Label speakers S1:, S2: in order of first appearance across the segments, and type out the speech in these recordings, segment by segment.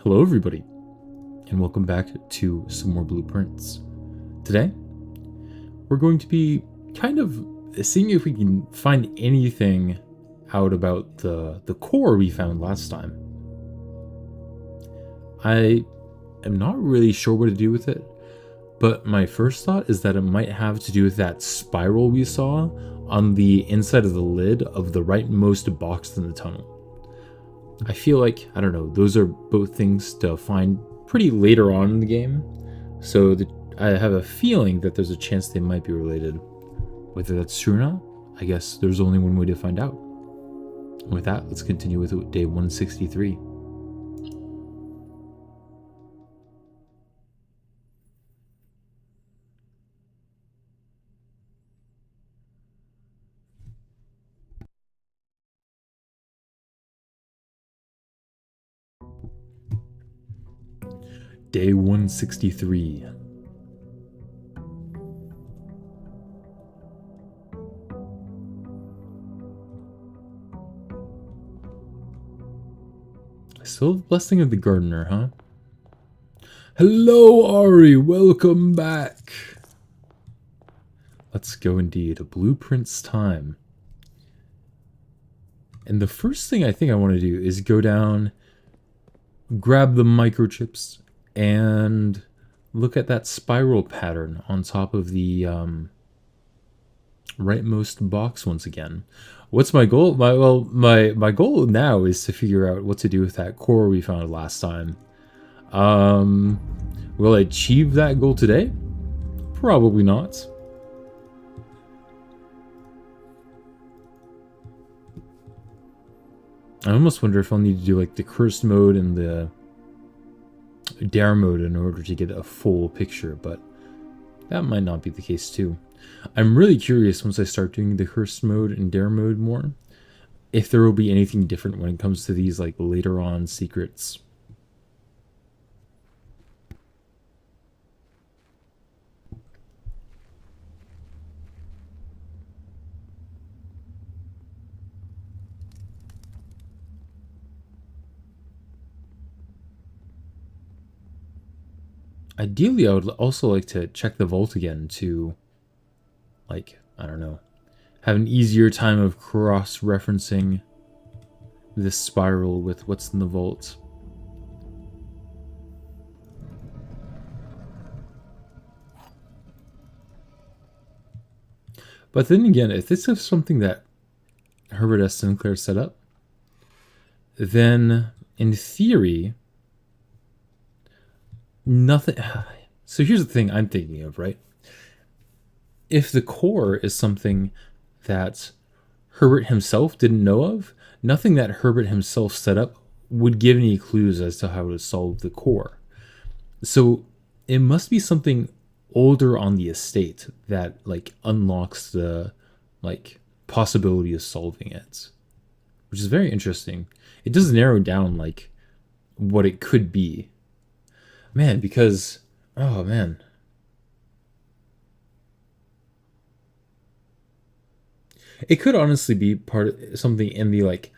S1: Hello everybody, and welcome back to some more blueprints. Today, we're going to be kind of seeing if we can find anything out about the core we found last time. I am not really sure what to do with it, but my first thought is that it might have to do with that spiral we saw on the inside of the lid of the rightmost box in the tunnel. I feel like, I don't know, those are both things to find pretty later on in the game, so I have a feeling that there's a chance they might be related. Whether that's true or not, I guess there's only one way to find out. And with that, let's continue with day 163. Day 163. Still the blessing of the gardener, huh? Hello, Ari! Welcome back! Let's go indeed. Blueprints time. And the first thing I think I want to do is go down, grab the microchips, and look at that spiral pattern on top of the rightmost box once again. What's my goal? My goal now is to figure out what to do with that core we found last time. Will I achieve that goal today? Probably not. I almost wonder if I'll need to do like the cursed mode and the dare mode in order to get a full picture, but that might not be the case too. I'm really curious once I start doing the cursed mode and dare mode more, if there will be anything different when it comes to these like later on secrets. Ideally, I would also like to check the vault again to, like, I don't know, have an easier time of cross-referencing this spiral with what's in the vault. But then again, if this is something that Herbert S. Sinclair set up, then in theory, nothing. So here's the thing I'm thinking of, right? If the core is something that Herbert himself didn't know of, nothing that Herbert himself set up would give any clues as to how to solve the core. So it must be something older on the estate that like unlocks the like possibility of solving it, which is very interesting. It does narrow down like what it could be, man, because oh man, it could honestly be part of something in the like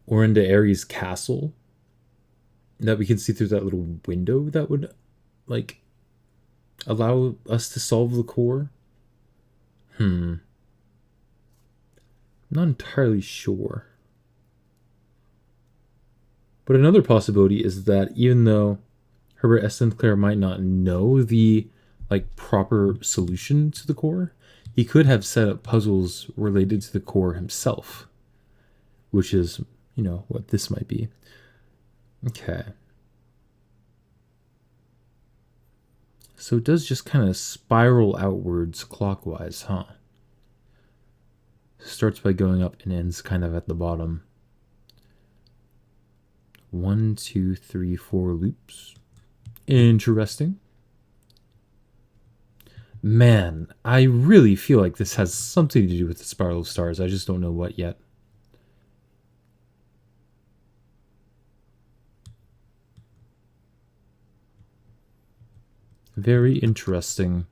S1: Orinda Aries castle that we can see through that little window that would like allow us to solve the core. Not entirely sure. But another possibility is that even though Herbert S. Sinclair might not know the like proper solution to the core, he could have set up puzzles related to the core himself, which is, you know, what this might be. Okay. So it does just kind of spiral outwards clockwise, huh? Starts by going up and ends kind of at the bottom. 1, 2, 3, 4 loops. Interesting. Man, I really feel like this has something to do with the spiral of stars. I just don't know what yet. Very interesting.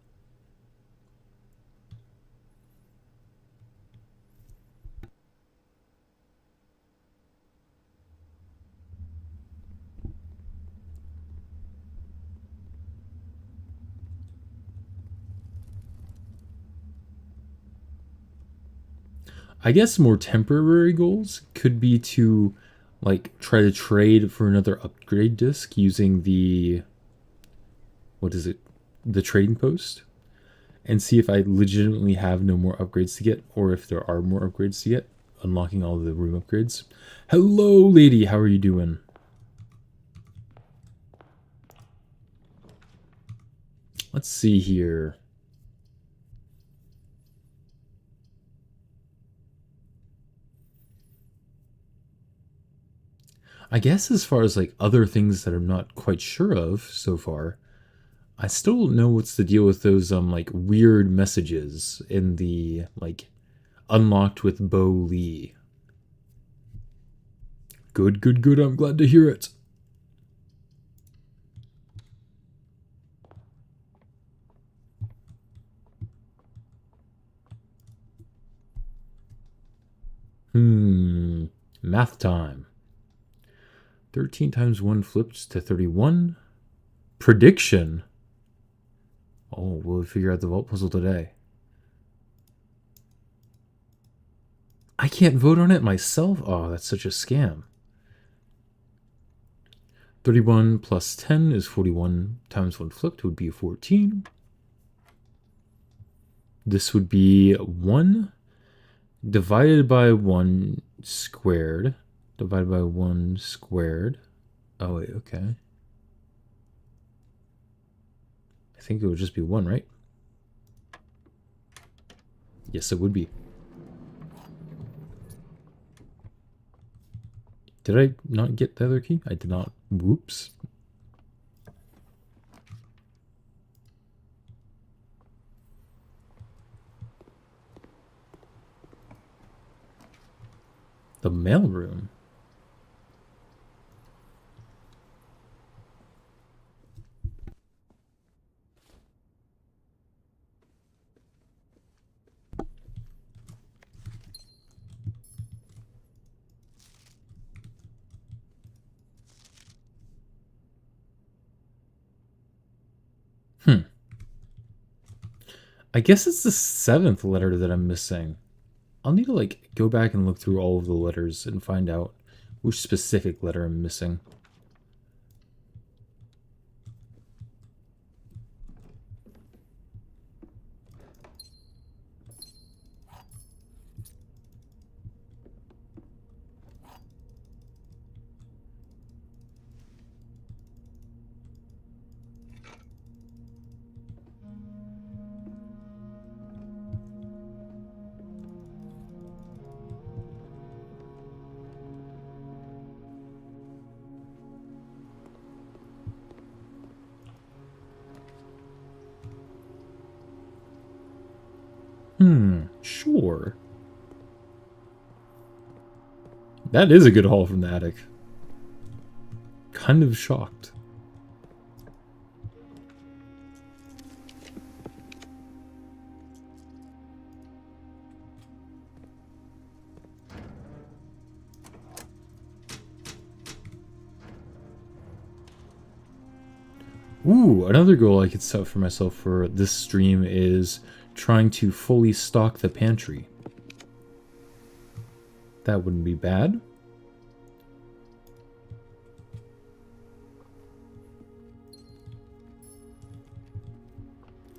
S1: I guess more temporary goals could be to like try to trade for another upgrade disc using the what is it? The trading post and see if I legitimately have no more upgrades to get or if there are more upgrades to get, unlocking all the room upgrades. Hello lady, how are you doing? Let's see here. I guess as far as like other things that I'm not quite sure of so far, I still don't know what's the deal with those like weird messages in the like unlocked with Bo Lee. Good, good, good. I'm glad to hear it. Math time. 13 times 1 flipped to 31. Prediction. Oh, we'll figure out the vault puzzle today. I can't vote on it myself? Oh, that's such a scam. 31 plus 10 is 41 times 1 flipped would be 14. This would be 1 divided by 1 squared. Divided by 1 squared. Oh, wait, okay. I think it would just be 1, right? Yes, it would be. Did I not get the other key? I did not. Whoops. The mailroom. I guess it's the 7th letter that I'm missing. I'll need to like go back and look through all of the letters and find out which specific letter I'm missing. Sure. That is a good haul from the attic. Kind of shocked. Ooh, another goal I could set for myself for this stream is trying to fully stock the pantry. That wouldn't be bad.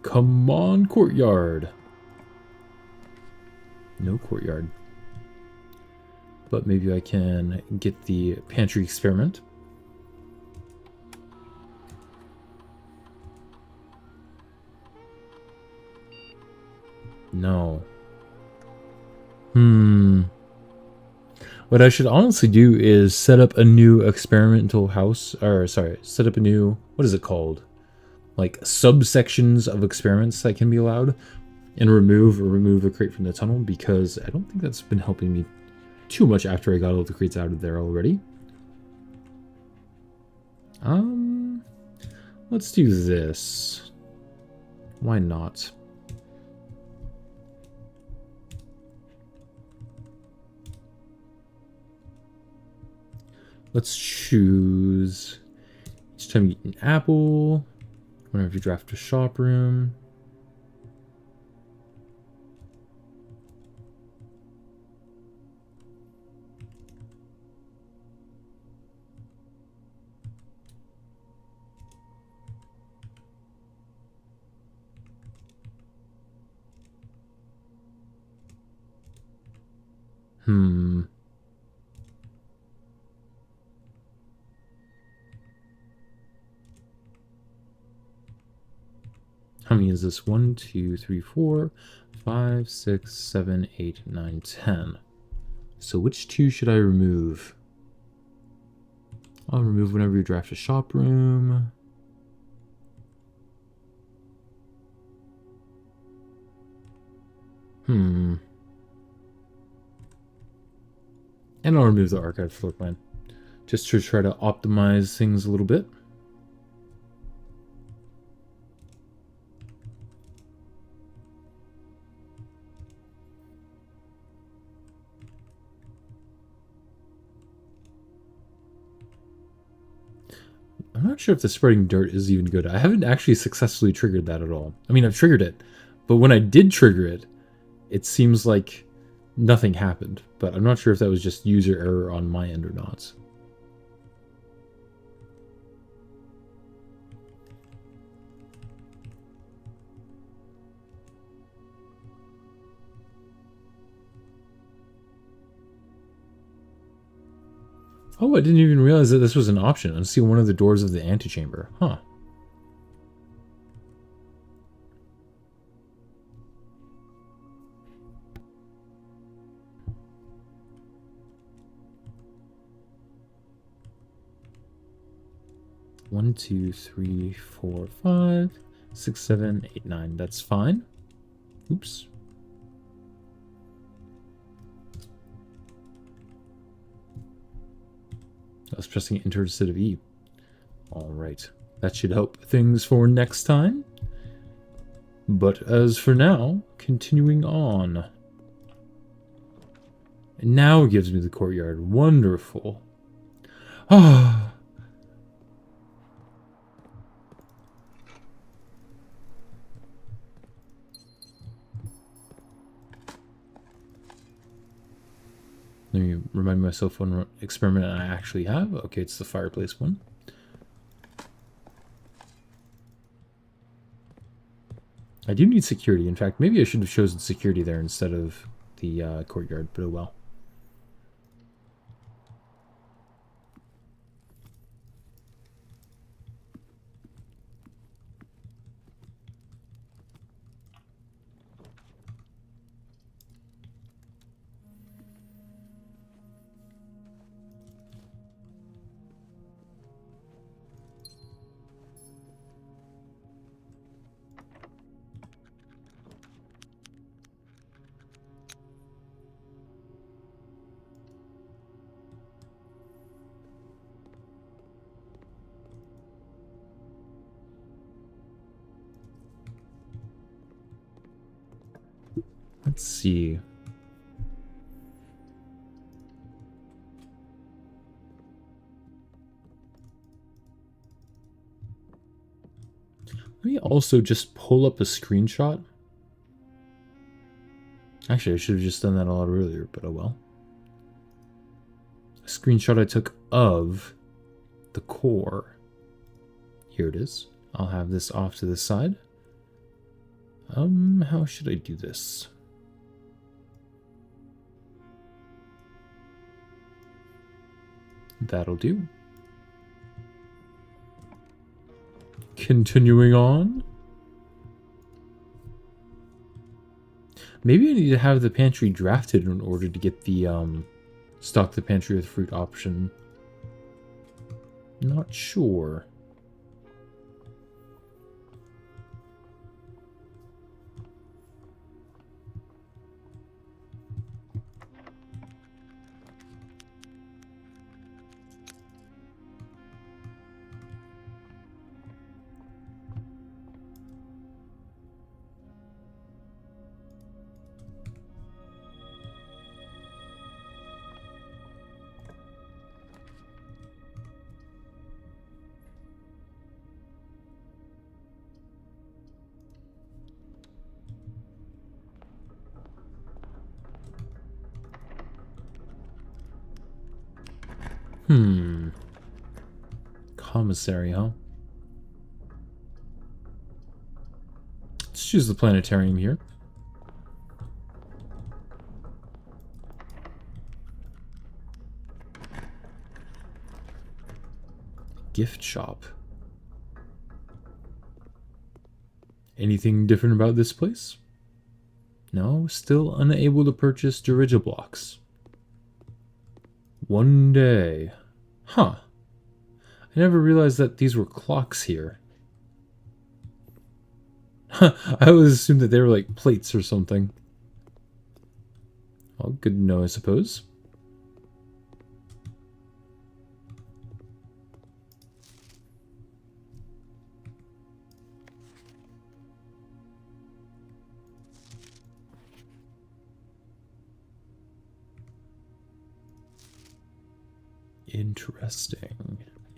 S1: Come on, courtyard. No courtyard. But maybe I can get the pantry experiment. No. What I should honestly do is set up a new experimental house, or sorry, set up a new, what is it called? Like subsections of experiments that can be allowed, and remove a crate from the tunnel, because I don't think that's been helping me too much after I got all the crates out of there already. Let's do this. Why not? Let's choose each time you eat an apple, whenever you draft a shop room. How many is this? 1, 2, 3, 4, 5, 6, 7, 8, 9, 10. So which two should I remove? I'll remove whenever you draft a shop room. And I'll remove the archive floor plan. Just to try to optimize things a little bit. I'm not sure if the spreading dirt is even good. I haven't actually successfully triggered that at all. I mean, I've triggered it, but when I did trigger it, it seems like nothing happened. But I'm not sure if that was just user error on my end or not. Oh, I didn't even realize that this was an option. Unseal one of the doors of the antechamber. Huh. One, 2, 3, 4, 5, 6, 7, 8, 9. That's fine. Oops. I was pressing Enter instead of E. Alright. That should help things for next time. But as for now, continuing on. It now gives me the courtyard. Wonderful. Ah. Let me remind myself one experiment I actually have. Okay, it's the fireplace one. I do need security. In fact, maybe I should have chosen security there instead of the courtyard, but oh well. Let's see. Let me also just pull up a screenshot. Actually, I should have just done that a lot earlier, but oh well. A screenshot I took of the core. Here it is. I'll have this off to the side. How should I do this? That'll do. Continuing on. Maybe I need to have the pantry drafted in order to get the stock the pantry with fruit option. Not sure. Commissary, huh? Let's choose the planetarium here. gift shop. Anything different about this place? No, still unable to purchase Dirigiblocks. One day. Huh. I never realized that these were clocks here. I always assumed that they were like plates or something. Well, good to know, I suppose.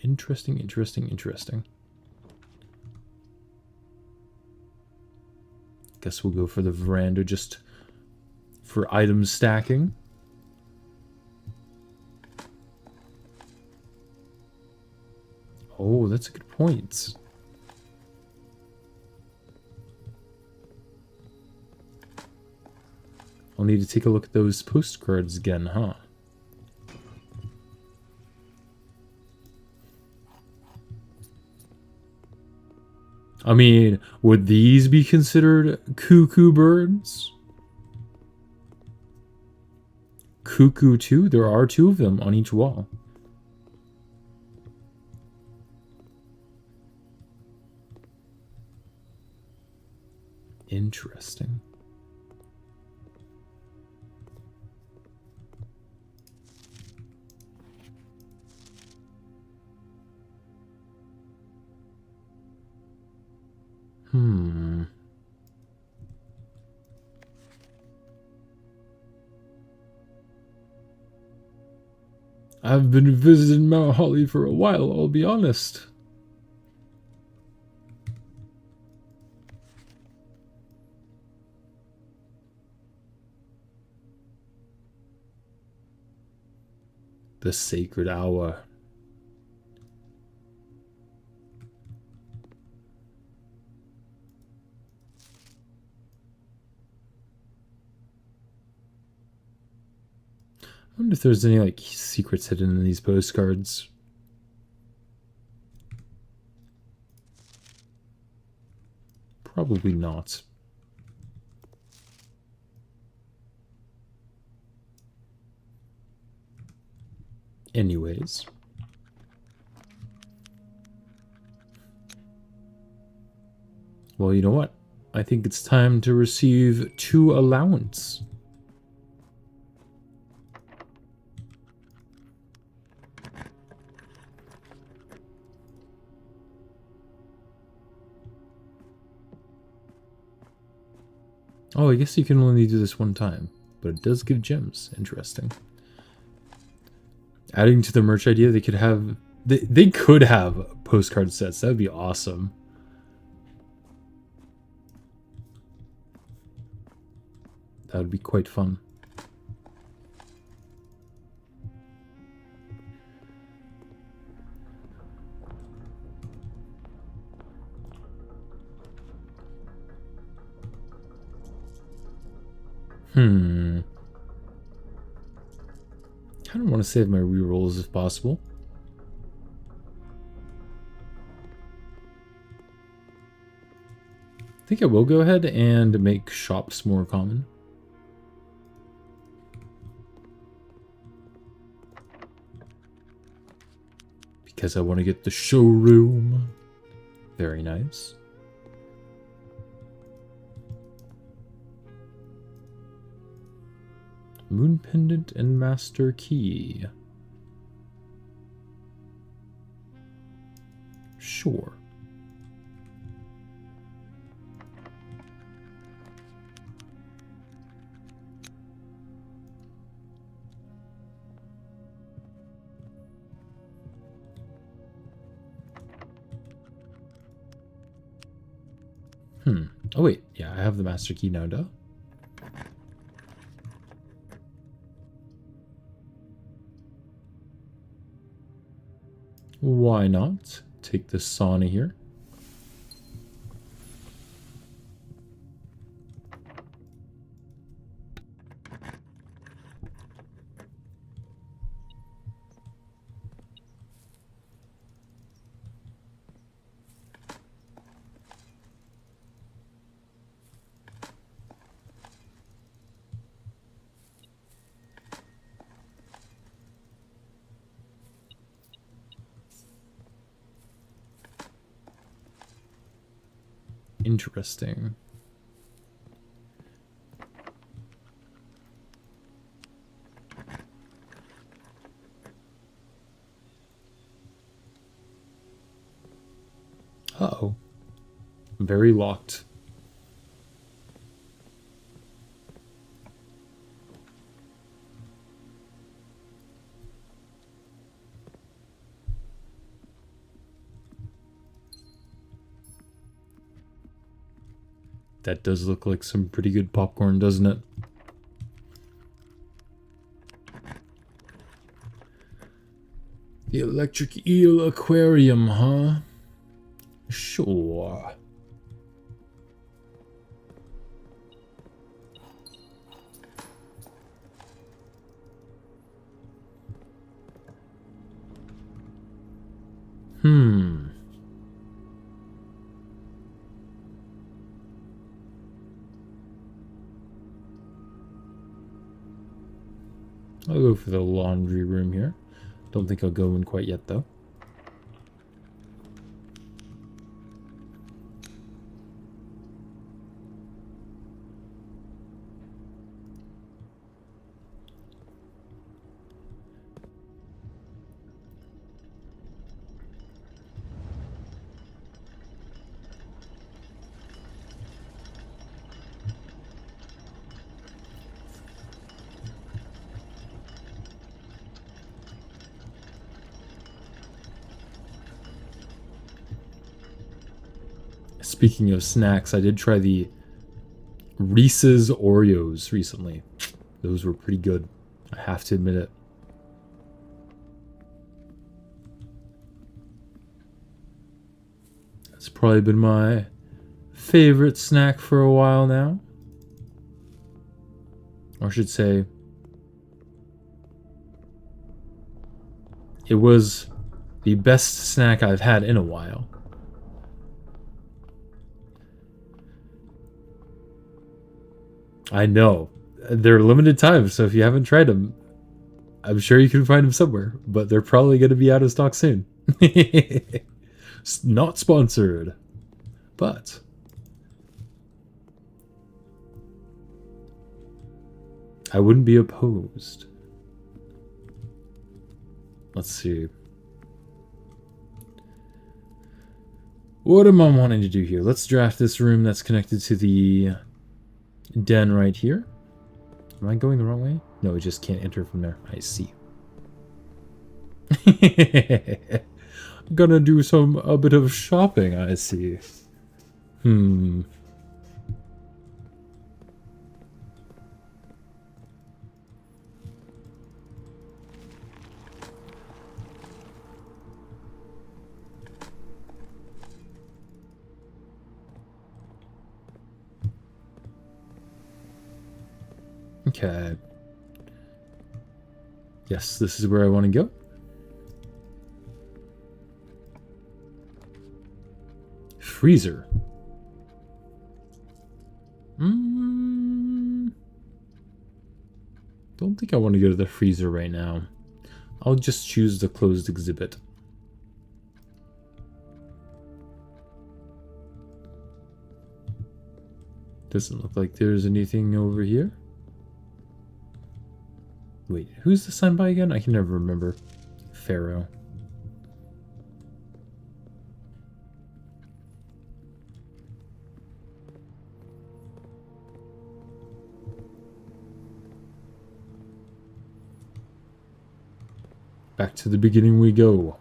S1: Interesting. Interesting. Guess we'll go for the veranda just for item stacking. Oh, that's a good point. I'll need to take a look at those postcards again, huh? I mean, would these be considered cuckoo birds? Cuckoo 2? There are 2 of them on each wall. Interesting. I've been visiting Mount Holly for a while, I'll be honest. The sacred hour. I wonder if there's any like secrets hidden in these postcards. Probably not. Anyways. Well, you know what? I think it's time to receive 2 allowance. Oh, I guess you can only do this one time, but it does give gems. Interesting. Adding to the merch idea, they could have... They could have postcard sets. That would be awesome. That would be quite fun. I kind of want to save my rerolls if possible. I think I will go ahead and make shops more common. Because I want to get the showroom. Very nice. Moon Pendant and Master Key. Sure. Oh wait, yeah, I have the Master Key now, duh. Why not? Take the sauna here. Interesting. Uh-oh. Very locked. That does look like some pretty good popcorn, doesn't it? The electric eel aquarium, huh? Sure. I'll go for the laundry room here. Don't think I'll go in quite yet, though. Speaking of snacks, I did try the Reese's Oreos recently. Those were pretty good. I have to admit it. It's probably been my favorite snack for a while now. Or I should say, it was the best snack I've had in a while. I know. They're limited time, so if you haven't tried them, I'm sure you can find them somewhere, but they're probably going to be out of stock soon. Not sponsored, but I wouldn't be opposed. Let's see. What am I wanting to do here? Let's draft this room that's connected to the den right here. Am I going the wrong way? No, we just can't enter from there. I see. Gonna do a bit of shopping, I see. Okay. Yes, this is where I want to go. Freezer. Don't think I want to go to the freezer right now. I'll just choose the closed exhibit. Doesn't look like there's anything over here. Wait, who's the son by again? I can never remember. Pharaoh. Back to the beginning we go.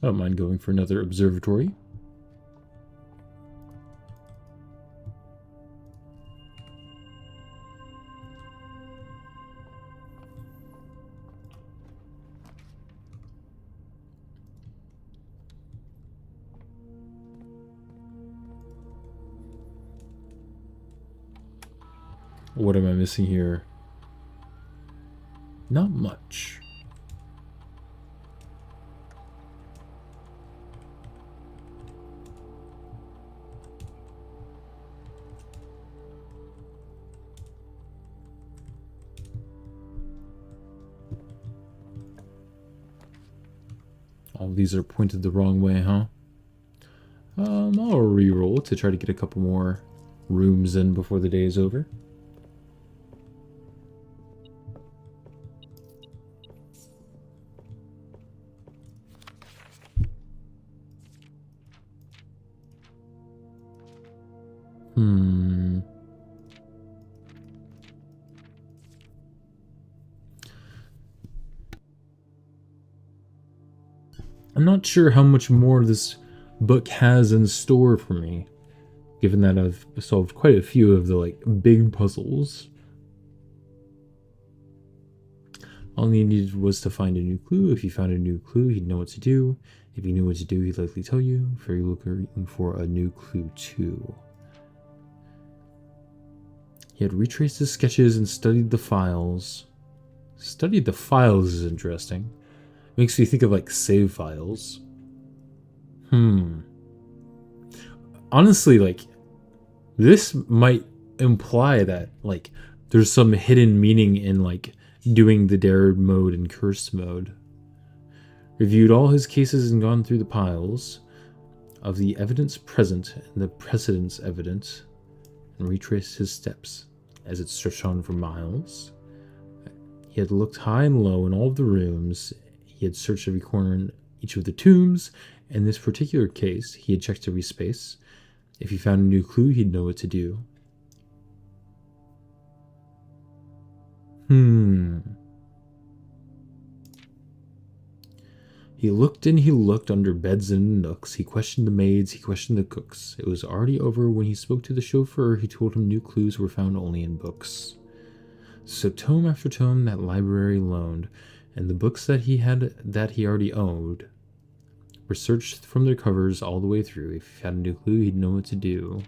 S1: I don't mind going for another observatory. What am I missing here? Not much. All these are pointed the wrong way, huh? I'll re-roll to try to get a couple more rooms in before the day is over. I'm not sure how much more this book has in store for me, given that I've solved quite a few of the like big puzzles. All he needed was to find a new clue. If he found a new clue, he'd know what to do. If he knew what to do, he'd likely tell you. If you're looking for a new clue too. He had retraced his sketches and studied the files. Studied the files is interesting. Makes me think of like save files. Honestly, like, this might imply that like there's some hidden meaning in like doing the dared mode and cursed mode. Reviewed all his cases and gone through the piles of the evidence present and the precedence evident, and retraced his steps as it stretched on for miles. He had looked high and low in all of the rooms. He had searched every corner in each of the tombs. In this particular case, he had checked every space. If he found a new clue, he'd know what to do. He looked and he looked under beds and nooks. He questioned the maids, he questioned the cooks. It was already over when he spoke to the chauffeur. He told him new clues were found only in books. So tome after tome that library loaned, and the books that he already owned, were searched from their covers all the way through. If he had a new clue, he'd know what to do.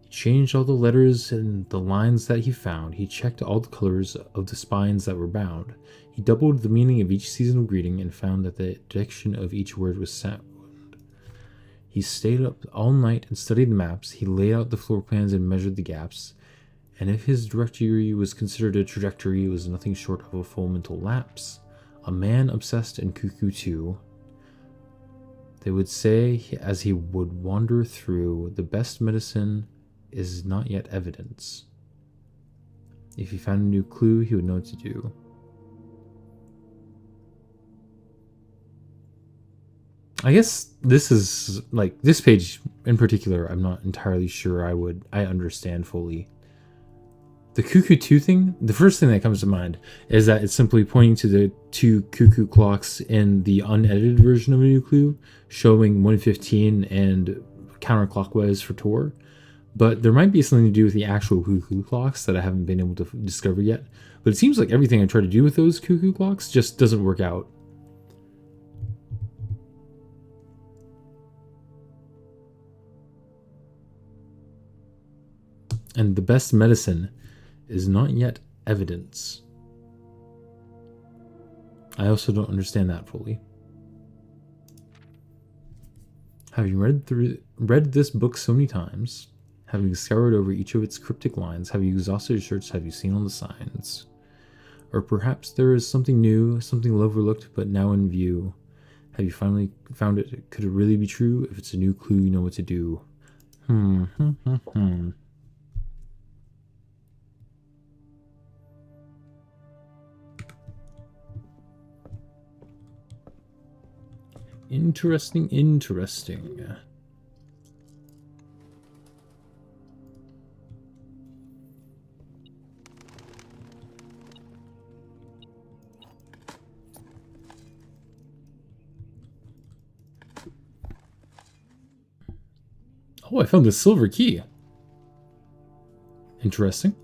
S1: He changed all the letters and the lines that he found. He checked all the colors of the spines that were bound. He doubled the meaning of each seasonal greeting and found that the diction of each word was sound. He stayed up all night and studied the maps. He laid out the floor plans and measured the gaps. And if his directory was considered a trajectory, it was nothing short of a full mental lapse. A man obsessed and cuckoo too. They would say, as he would wander through, the best medicine is not yet evidence. If he found a new clue, he would know what to do. I guess this is, like, this page in particular, I'm not entirely sure I understand fully. The cuckoo 2 thing, the first thing that comes to mind is that it's simply pointing to the 2 cuckoo clocks in the unedited version of a new clue, showing 1:15 and counterclockwise for Tor. But there might be something to do with the actual cuckoo clocks that I haven't been able to discover yet. But it seems like everything I try to do with those cuckoo clocks just doesn't work out. And the best medicine is not yet evidence. I also don't understand that fully. Having read this book so many times, having scoured over each of its cryptic lines, have you exhausted your search? Have you seen all the signs? Or perhaps there is something new, something overlooked but now in view. Have you finally found it? Could it really be true? If it's a new clue, you know what to do. Interesting. Oh, I found the silver key. Interesting.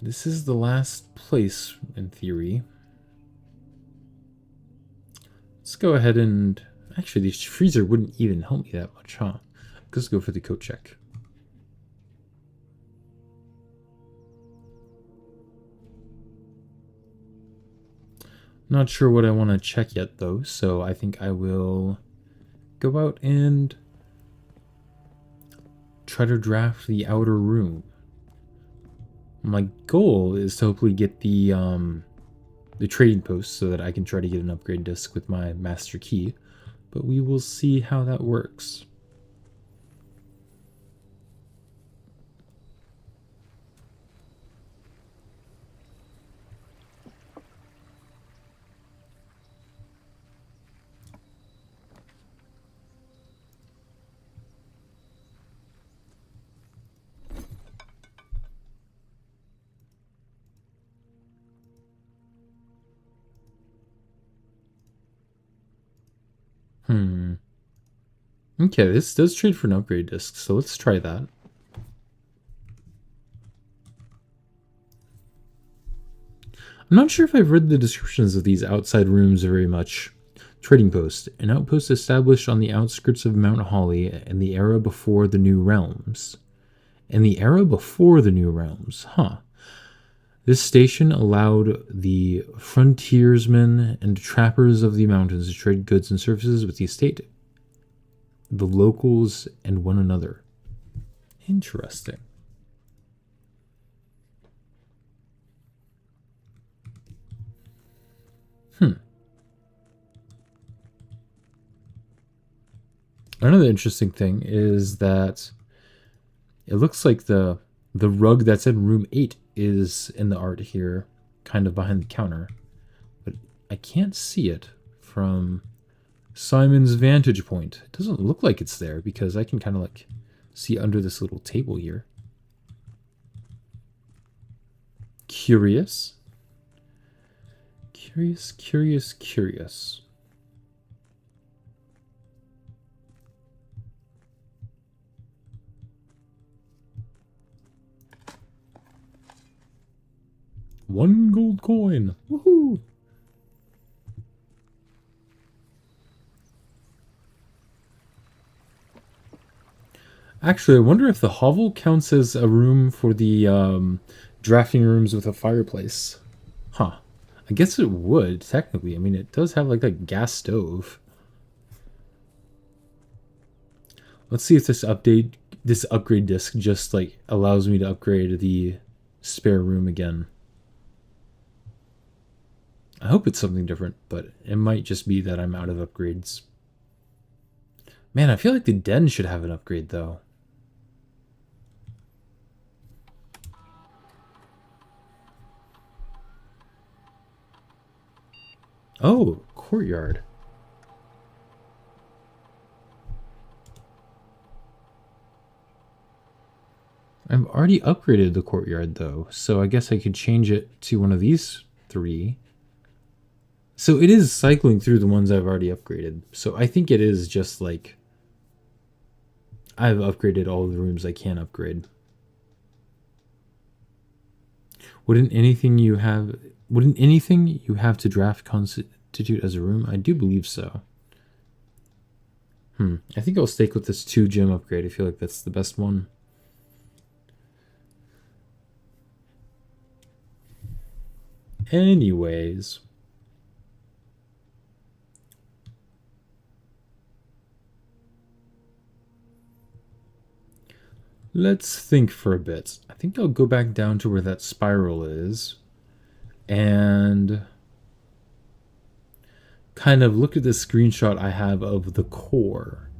S1: This is the last place, in theory. Let's go ahead and... Actually, the freezer wouldn't even help me that much, huh? Let's go for the coat check. Not sure what I want to check yet, though, so I think I will go out and try to draft the outer room. My goal is to hopefully get the trading post so that I can try to get an upgrade disc with my master key, but we will see how that works. Okay, this does trade for an upgrade disc, so let's try that. I'm not sure if I've read the descriptions of these outside rooms very much. Trading post. An outpost established on the outskirts of Mount Holly in the era before the New Realms. In the era before the New Realms, huh. This station allowed the frontiersmen and trappers of the mountains to trade goods and services with the estate, the locals, and one another. Interesting. Another interesting thing is that it looks like the rug that's in room 8 is in the art here, kind of behind the counter. But I can't see it from Simon's vantage point. It doesn't look like it's there because I can kind of like see under this little table here. Curious. Curious, curious, curious. One gold coin. Woohoo! Actually, I wonder if the hovel counts as a room for the drafting rooms with a fireplace. Huh. I guess it would, technically. I mean, it does have like a gas stove. Let's see if this upgrade disc just like allows me to upgrade the spare room again. I hope it's something different, but it might just be that I'm out of upgrades. Man, I feel like the den should have an upgrade though. Oh, courtyard. I've already upgraded the courtyard though, so I guess I could change it to one of these 3. So it is cycling through the ones I've already upgraded. So I think it is just like I've upgraded all the rooms I can upgrade. Wouldn't anything you have to draft constitute as a room? I do believe so. I think I'll stick with this 2 gem upgrade. I feel like that's the best one. Anyways. Let's think for a bit. I think I'll go back down to where that spiral is and kind of look at the screenshot I have of the core.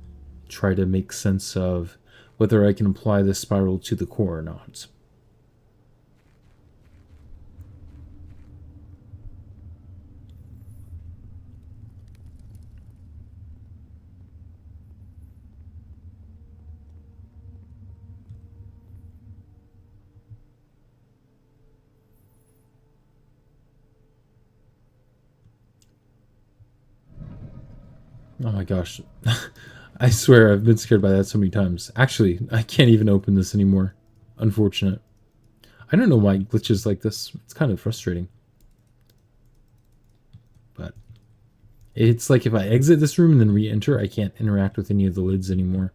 S1: Try to make sense of whether I can apply this spiral to the core or not. Oh my gosh. I swear I've been scared by that so many times. Actually, I can't even open this anymore. Unfortunate. I don't know why it glitches like this. It's kind of frustrating. But it's like if I exit this room and then re-enter, I can't interact with any of the lids anymore.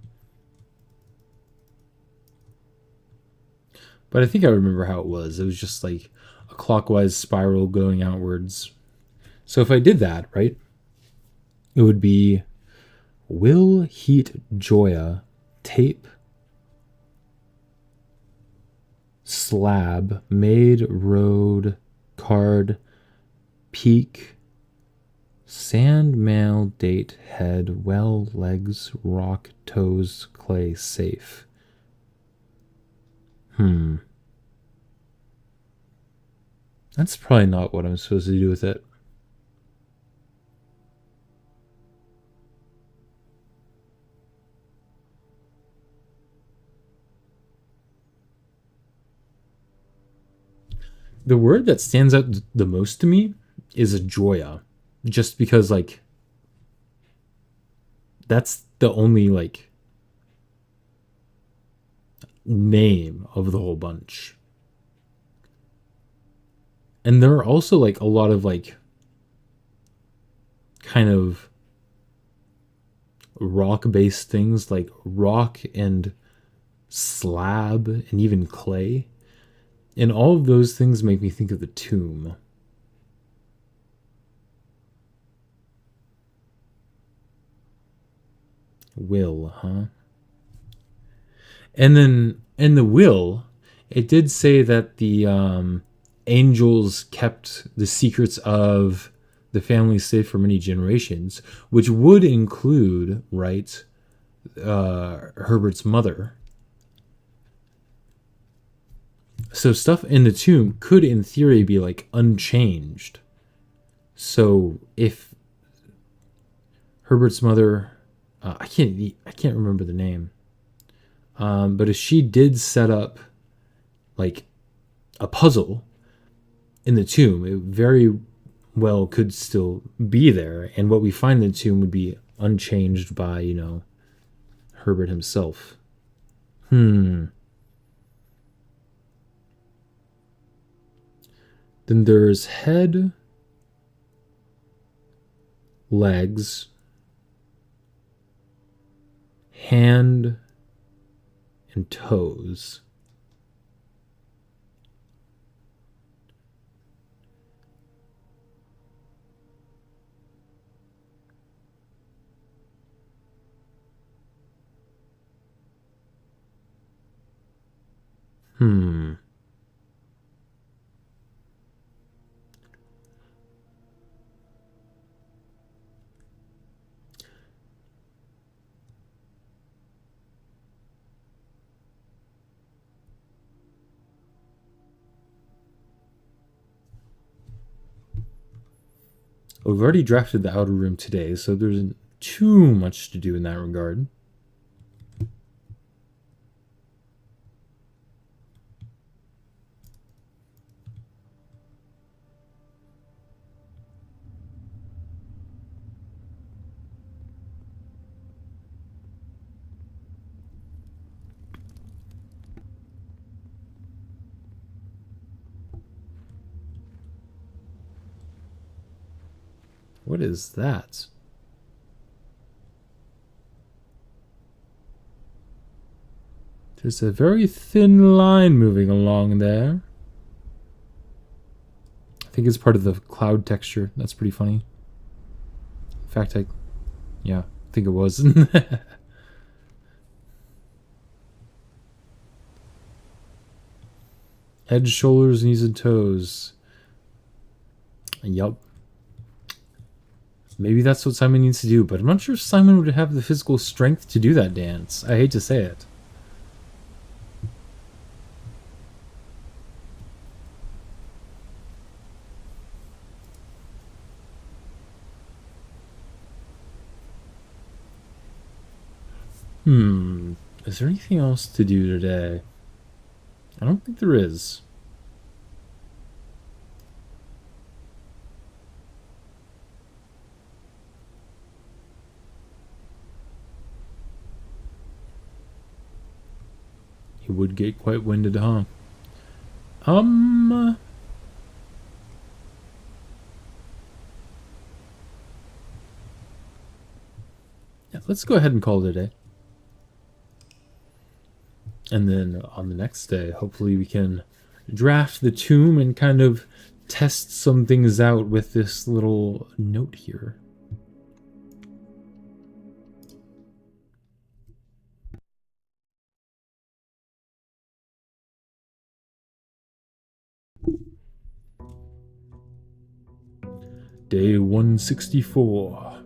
S1: But I think I remember how it was. It was just like a clockwise spiral going outwards. So if I did that, right, it would be will heat joya tape slab made road card peak sand mail date head well legs rock toes clay safe. That's probably not what I'm supposed to do with it. The word that stands out the most to me is a joya, just because like that's the only like name of the whole bunch. And there are also like a lot of like kind of rock based things like rock and slab and even clay. And all of those things make me think of the tomb. Will, huh? And then in the will, it did say that the angels kept the secrets of the family safe for many generations, which would include, right, Herbert's mother. So stuff in the tomb could, in theory, be like unchanged. So if Herbert's mother, I can't remember the name, but if she did set up like a puzzle in the tomb, it very well could still be there, and what we find in the tomb would be unchanged by Herbert himself. Then there's head, legs, hand, and toes. We've already drafted the outer room today, so there's too much to do in that regard. What is that? There's a very thin line moving along there. I think it's part of the cloud texture. That's pretty funny. In fact, I think it was. Head, shoulders, knees, and toes. Yup. Maybe that's what Simon needs to do, but I'm not sure if Simon would have the physical strength to do that dance. I hate to say it. Is there anything else to do today? I don't think there is. He would get quite winded, huh? Yeah, let's go ahead and call it a day. And then on the next day, hopefully we can draft the tomb and kind of test some things out with this little note here. Day 164.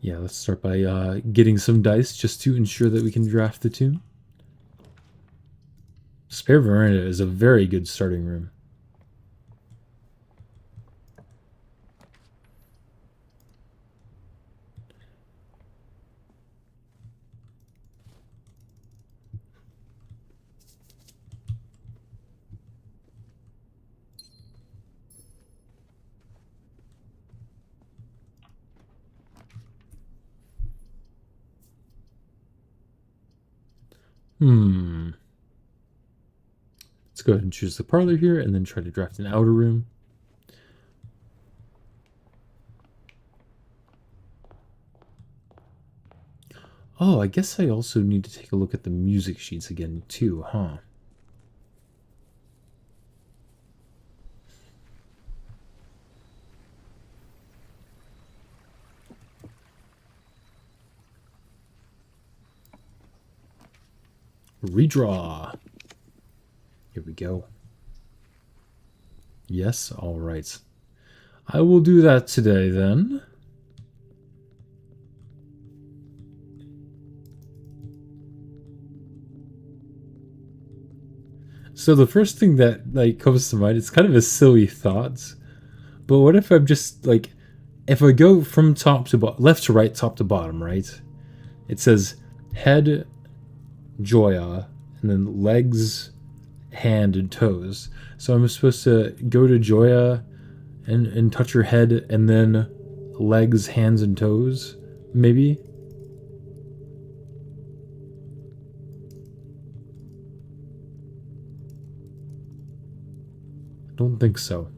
S1: Yeah, let's start by getting some dice just to ensure that we can draft the tune. Spare Veranda is a very good starting room. Let's go ahead and choose the parlor here and then try to draft an outer room. Oh, I guess I also need to take a look at the music sheets again too, huh? Redraw. Here we go. Yes, all right. I will do that today then. So the first thing that comes to mind, it's kind of a silly thought, but what if I'm just if I go from top to left to right, top to bottom, right? It says head, Joya, and then legs, hand, and toes. So I'm supposed to go to Joya and touch her head, and then legs, hands, and toes, maybe? I don't think so.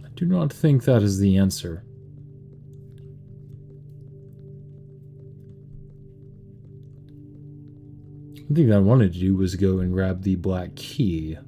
S1: I do not think that is the answer. One thing that I wanted to do was go and grab the black key.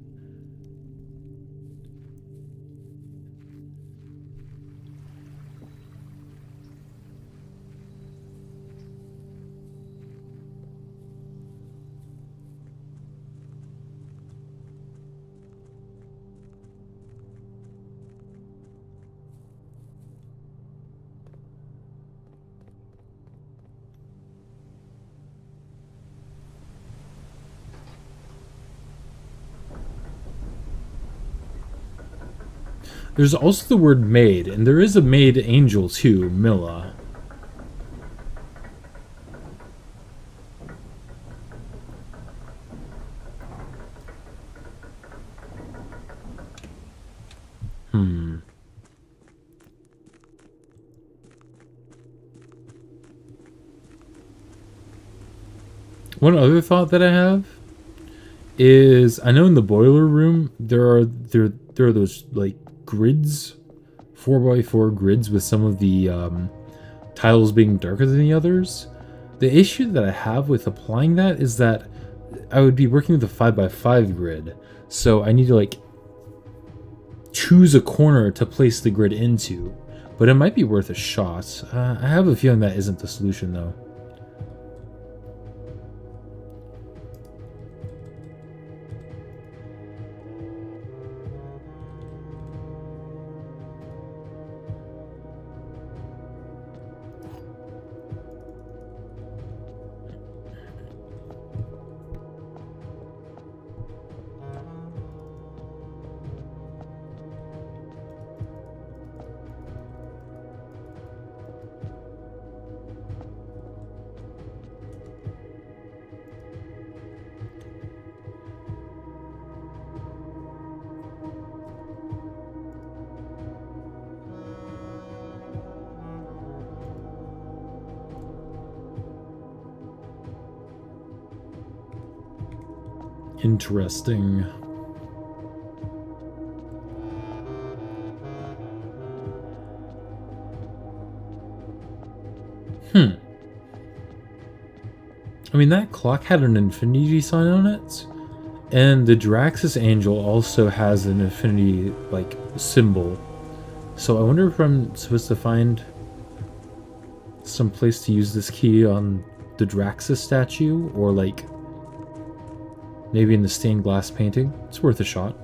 S1: There's also the word maid, and there is a maid angel too, Milla. One other thought that I have is I know in the boiler room there are those grids, 4x4 grids with some of the tiles being darker than the others. The issue that I have with applying that is that I would be working with a 5x5 grid, so I need to choose a corner to place the grid into, but it might be worth a shot. I have a feeling that isn't the solution though. Interesting. I mean, that clock had an infinity sign on it, and the Draxus Angel also has an infinity, like, symbol. So I wonder if I'm supposed to find some place to use this key on the Draxus statue, or, like, maybe in the stained glass painting. It's worth a shot.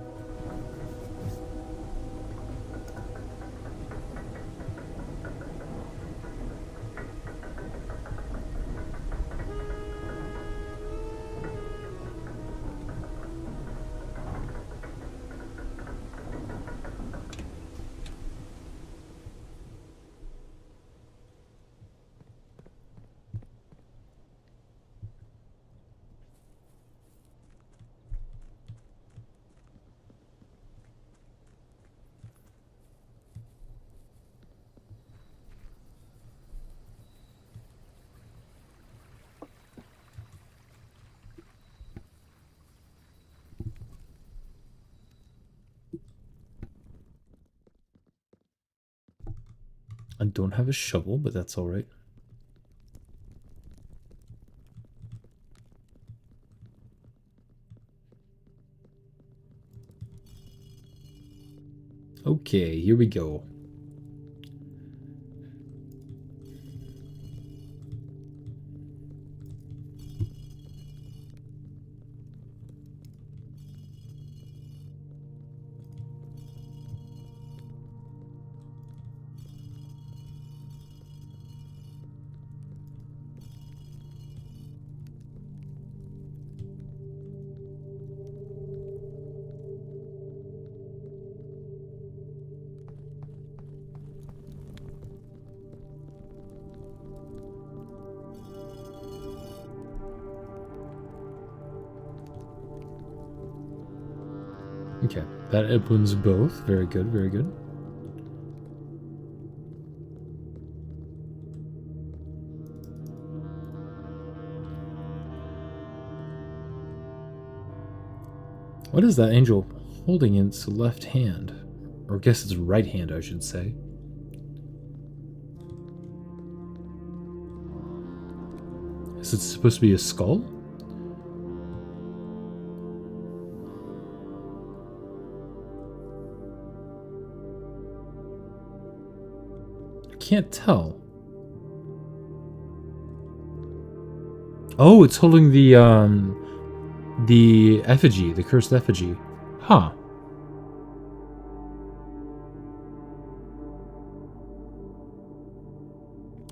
S1: I don't have a shovel, but that's alright. Okay, here we go. Okay, that opens both. Very good, very good. What is that angel holding in its left hand? Or I guess it's right hand, I should say. Is it supposed to be a skull? I can't tell. Oh, it's holding the effigy, the cursed effigy. Huh.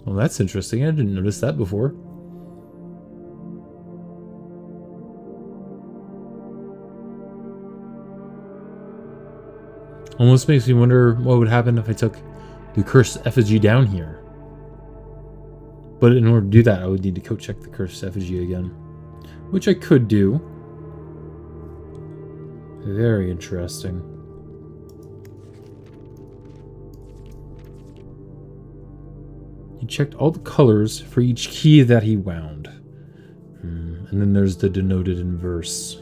S1: Well, that's interesting. I didn't notice that before. Almost makes me wonder what would happen if I took the cursed effigy down here. But in order to do that, I would need to check the cursed effigy again. Which I could do. Very interesting. He checked all the colors for each key that he wound. And then there's the denoted in verse.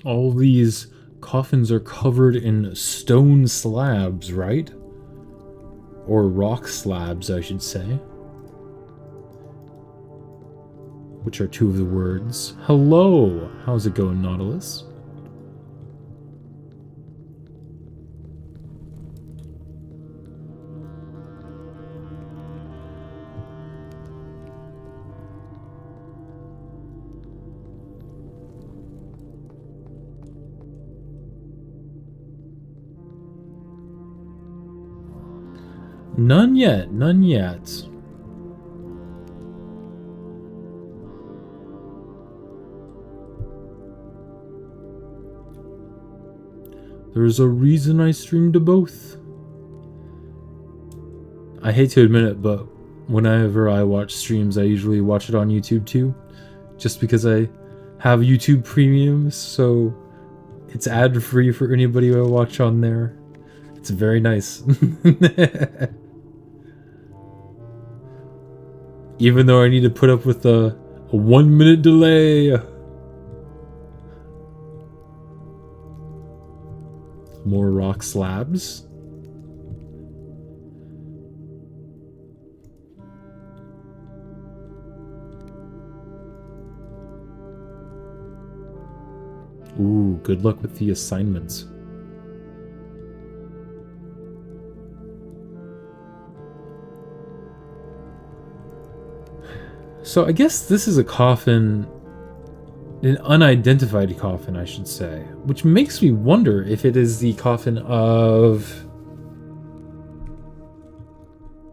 S1: All these coffins are covered in stone slabs, right? Or rock slabs, I should say. which are two of the words. Hello! How's it going, Nautilus? None yet, none yet. There's a reason I stream to both. I hate to admit it, but whenever I watch streams, I usually watch it on YouTube too. Just because I have YouTube Premium, so it's ad-free for anybody who I watch on there. It's very nice. Even though I need to put up with a 1 minute delay. More rock slabs. Ooh, good luck with the assignments. So I guess this is a coffin, an unidentified coffin, I should say, which makes me wonder if it is the coffin of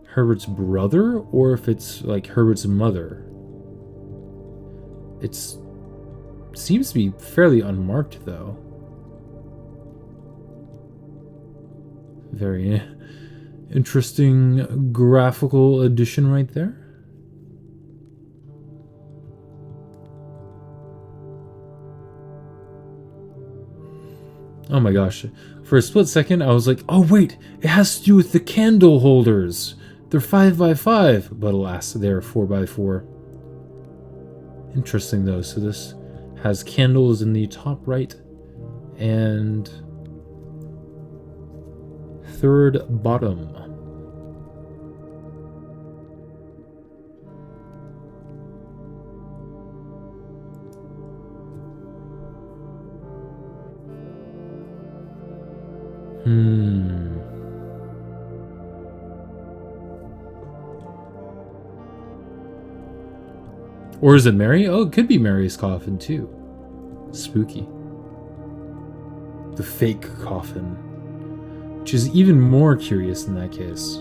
S1: Herbert's brother or if it's like Herbert's mother. It seems to be fairly unmarked though. Very interesting graphical addition right there. Oh my gosh. For a split second, I was like, oh wait, it has to do with the candle holders. They're 5x5, but alas, they're 4x4. Interesting though, so this has candles in the top right and third bottom. Or is it Mary? Oh, it could be Mary's coffin too. Spooky. The fake coffin. Which is even more curious in that case.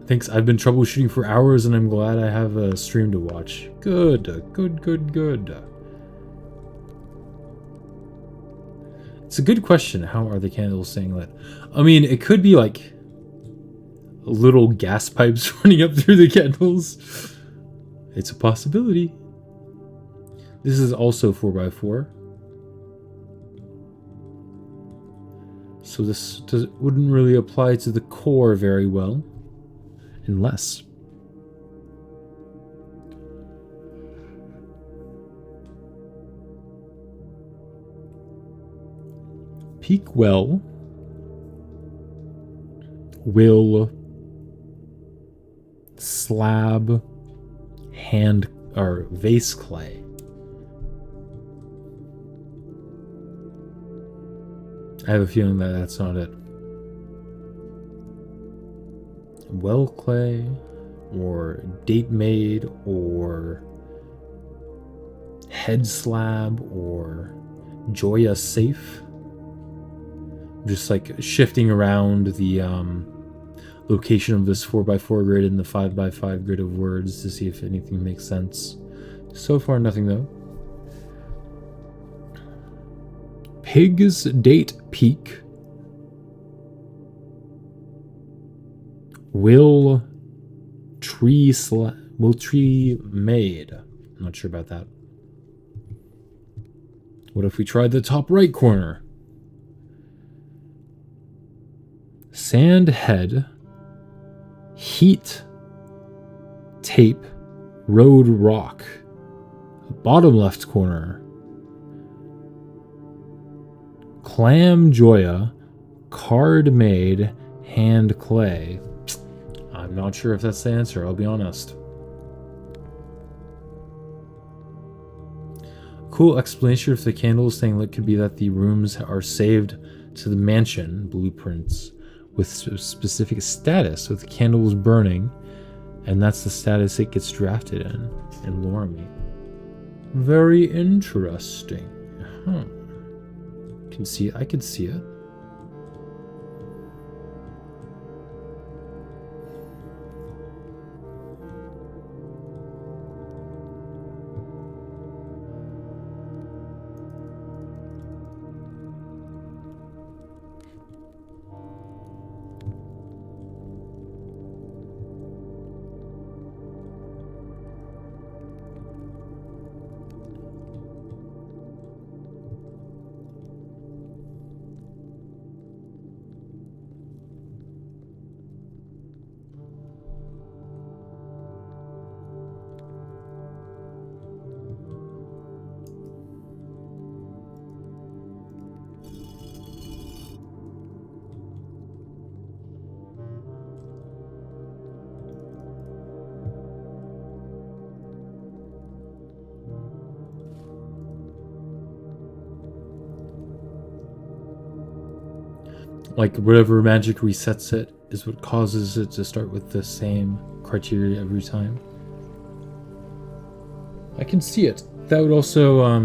S1: Thanks, I've been troubleshooting for hours and I'm glad I have a stream to watch. Good, good, good, good. It's a good question. How are the candles staying lit? I mean, it could be like little gas pipes running up through the candles. It's a possibility. This is also 4x4. So this wouldn't really apply to the core very well. Unless... Peak well will slab hand or vase clay. I have a feeling that that's not it. Well clay or date made or head slab or Joya safe. Just like shifting around the location of this 4x4 grid and the 5x5 grid of words to see if anything makes sense. So far, nothing though. Pig's date peak. Will tree made. I'm not sure about that. What if we tried the top right corner? Sand head, heat, tape, road rock. Bottom left corner. Clam Joya, card made, hand clay. I'm not sure if that's the answer, I'll be honest. cool explanation if the candle is staying lit could be that the rooms are saved to the mansion blueprints with specific status. So the candle was burning, and that's the status it gets drafted in Loremy. Very interesting. Huh. Can see it. I can see it. Like, whatever magic resets it is what causes it to start with the same criteria every time. I can see it. That would also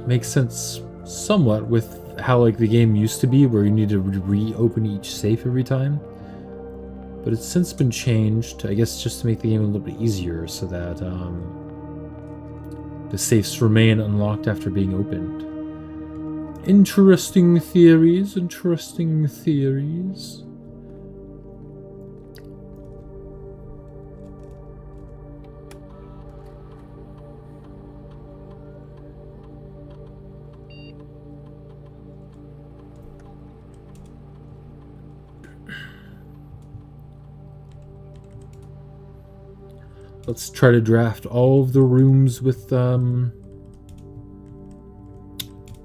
S1: make sense somewhat with how like the game used to be, where you need to reopen each safe every time. But it's since been changed, I guess, just to make the game a little bit easier, so that the safes remain unlocked after being opened. Interesting theories, interesting theories. Let's try to draft all of the rooms with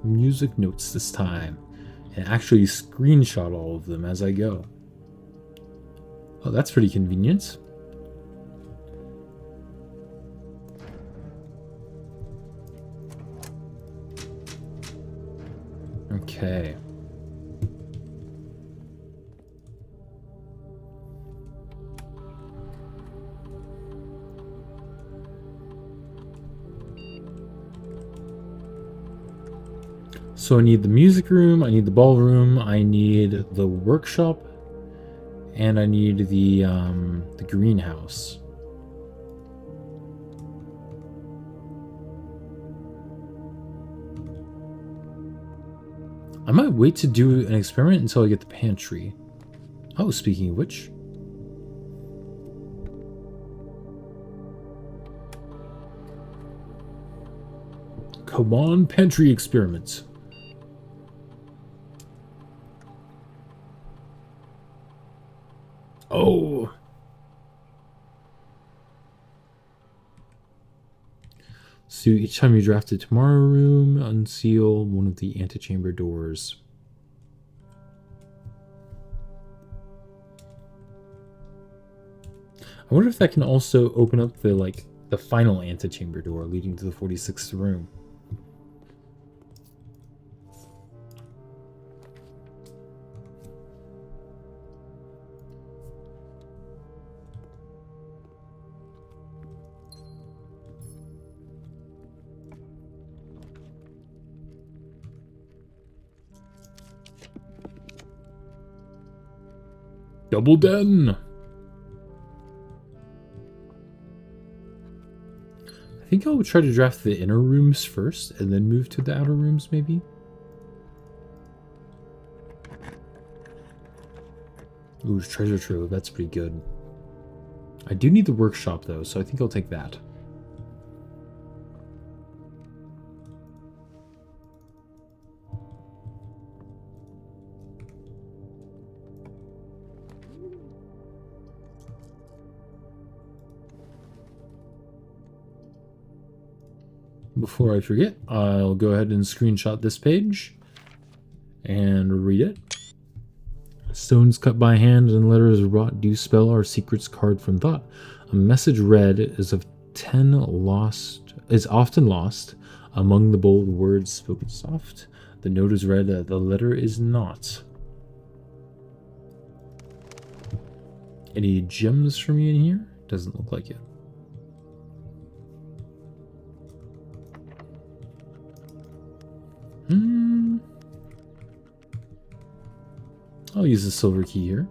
S1: music notes this time, and actually screenshot all of them as I go. Oh, that's pretty convenient. Okay. So I need the music room, I need the ballroom, I need the workshop, and I need the greenhouse. I might wait to do an experiment until I get the pantry. Oh, speaking of which. Come on, pantry experiments. Oh. So each time you draft a tomorrow room, unseal one of the antechamber doors. I wonder if that can also open up the final antechamber door leading to the 46th room. Double den! I think I'll try to draft the inner rooms first and then move to the outer rooms, maybe? Ooh, treasure trove, that's pretty good. I do need the workshop though, so I think I'll take that. Before I forget, I'll go ahead and screenshot this page and read it. Stones cut by hand and letters wrought do spell our secrets card from thought. A message read is of 10 lost is often lost among the bold words spoken soft. The note is read, the letter is not. Any gems for me in here? Doesn't look like it. I'll use the silver key here.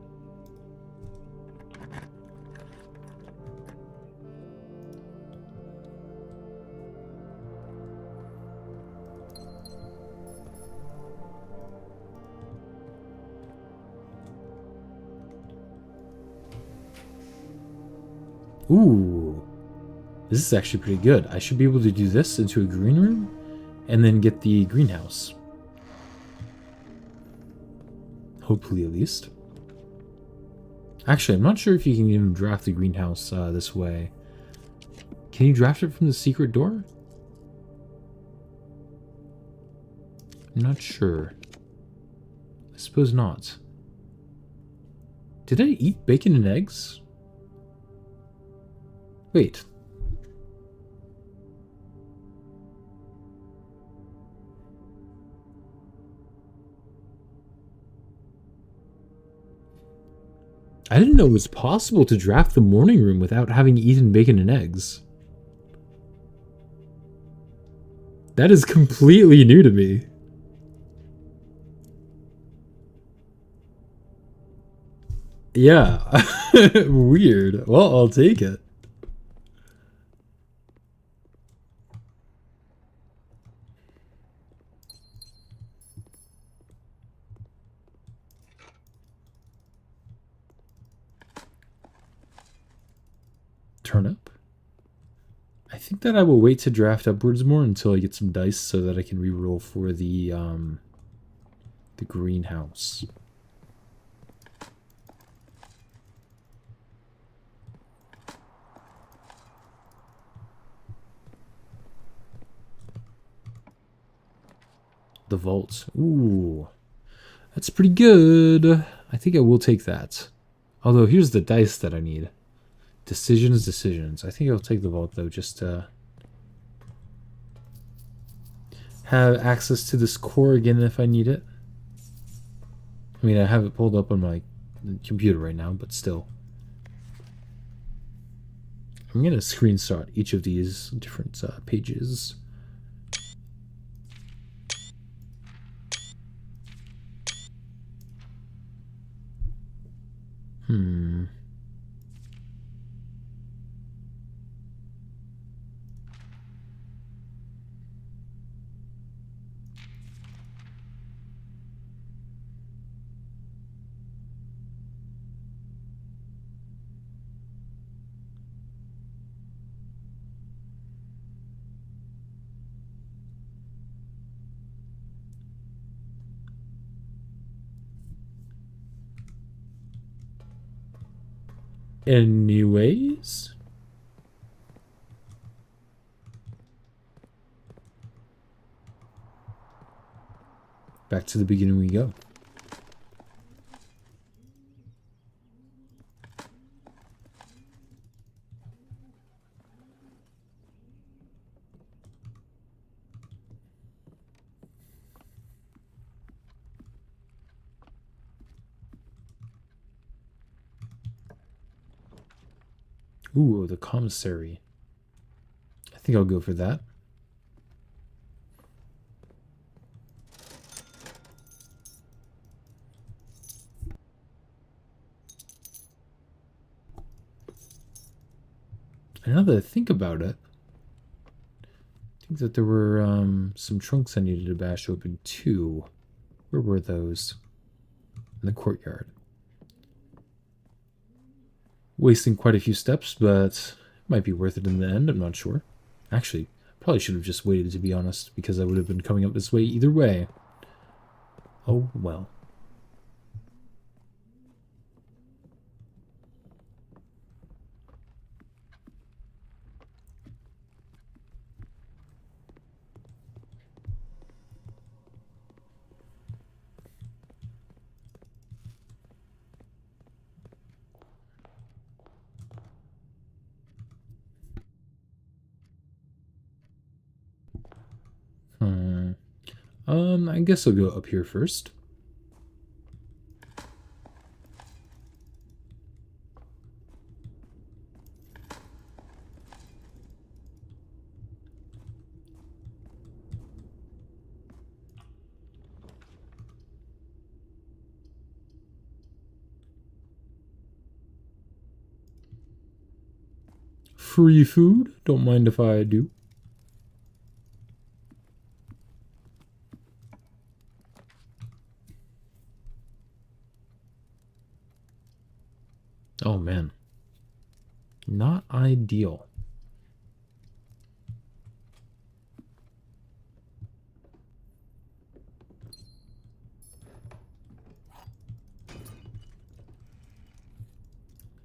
S1: Ooh, this is actually pretty good. I should be able to do this into a green room and then get the greenhouse. Hopefully, at least. Actually, I'm not sure if you can even draft the greenhouse this way. Can you draft it from the secret door? I'm not sure. I suppose not. Did I eat bacon and eggs? Wait. I didn't know it was possible to draft the morning room without having eaten bacon and eggs. That is completely new to me. Yeah. Weird. Well, I'll take it. Turnip. I think that I will wait to draft upwards more until I get some dice so that I can reroll for the greenhouse. The vault. Ooh. That's pretty good. I think I will take that. Although here's the dice that I need. Decisions. I think I'll take the vault though, just to have access to this core again if I need it. I mean, I have it pulled up on my computer right now, but still. I'm going to screenshot each of these different pages. Anyways, back to the beginning we go. Ooh, the commissary. I think I'll go for that. And now that I think about it, I think that there were some trunks I needed to bash open too. Where were those? In the courtyard. Wasting quite a few steps, but it might be worth it in the end, I'm not sure. Actually, probably should have just waited, to be honest, because I would have been coming up this way either way. Oh, well. I guess I'll go up here first. Free food? Don't mind if I do. Oh man. Not ideal.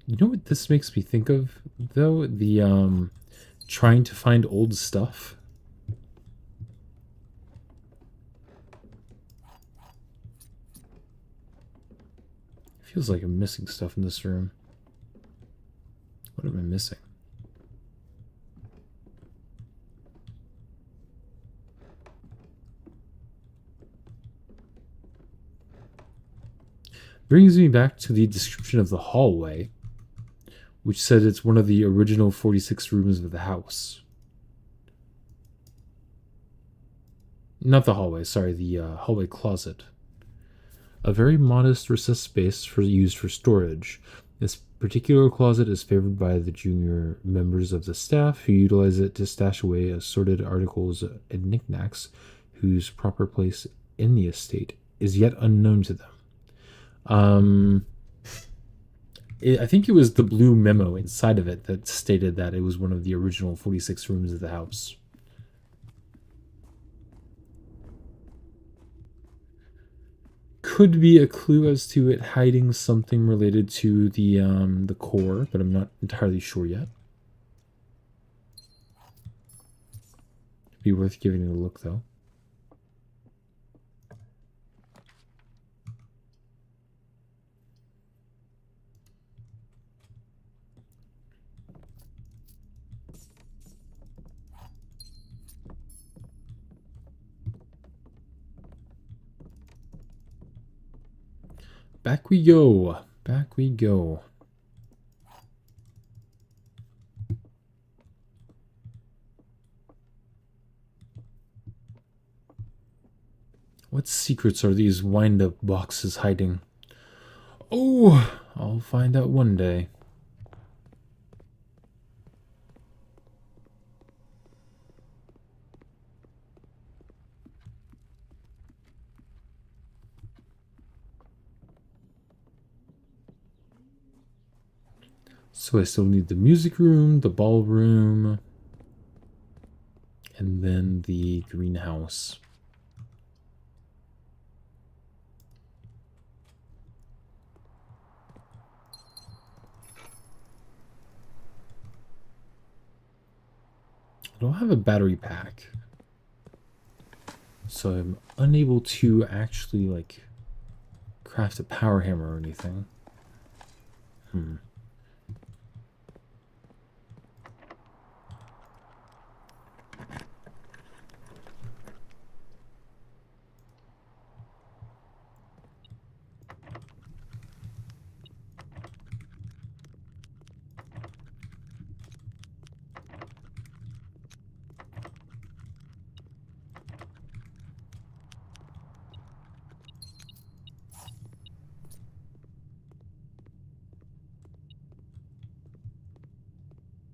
S1: You know what this makes me think of, though? The, trying to find old stuff. Feels like I'm missing stuff in this room. What am I missing? Brings me back to the description of the hallway, which said it's one of the original 46 rooms of the house. Not the hallway, sorry, the hallway closet. A very modest recessed space used for storage. This particular closet is favored by the junior members of the staff who utilize it to stash away assorted articles and knickknacks whose proper place in the estate is yet unknown to them. I think it was the blue memo inside of it that stated that it was one of the original 46 rooms of the house. Could be a clue as to it hiding something related to the core, but I'm not entirely sure yet. Be worth giving it a look, though. Back we go. Back we go. What secrets are these wind-up boxes hiding? Oh, I'll find out one day. So I still need the music room, the ballroom, and then the greenhouse. I don't have a battery pack, so I'm unable to actually, like, craft a power hammer or anything.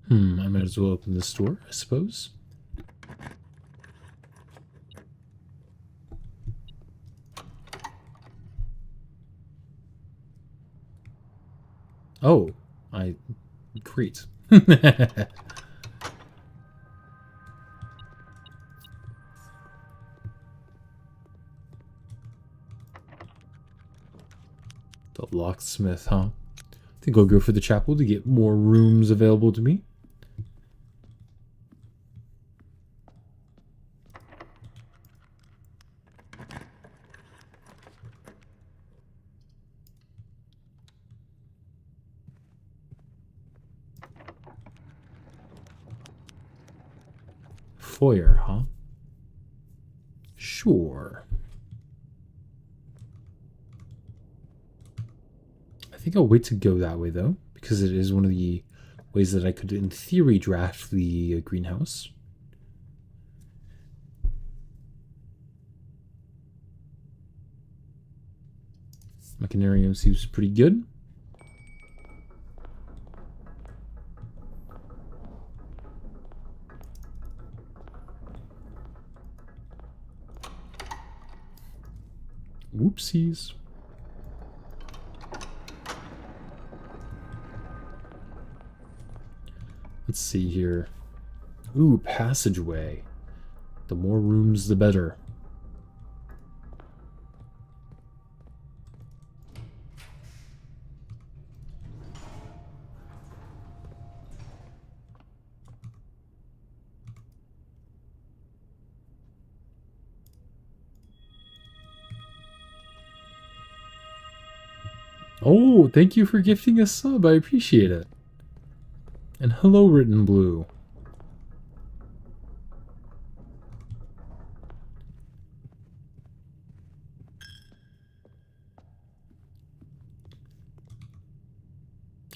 S1: I might as well open this door, I suppose. Oh, great. The locksmith, huh? I think I'll go for the chapel to get more rooms available to me. Foyer, huh? Sure. think I'll wait to go that way, though, because it is one of the ways that I could, in theory, draft the greenhouse. Mechanarium seems pretty good. Whoopsies. Let's see here. Ooh, passageway. The more rooms, the better. Oh, thank you for gifting a sub. I appreciate it. And hello, Written Blue.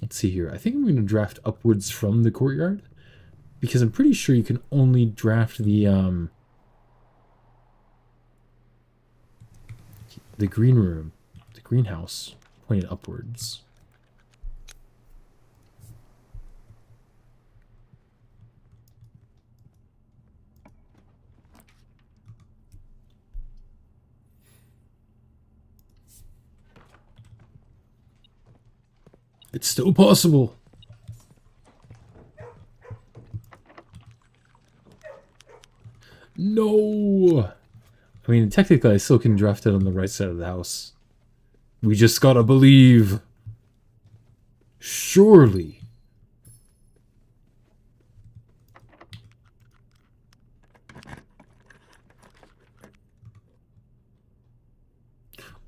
S1: Let's see here. I think I'm going to draft upwards from the courtyard, because I'm pretty sure you can only draft the green room, the greenhouse, pointed upwards. It's still possible. No! I mean, technically, I still can draft it on the right side of the house. We just gotta believe. Surely.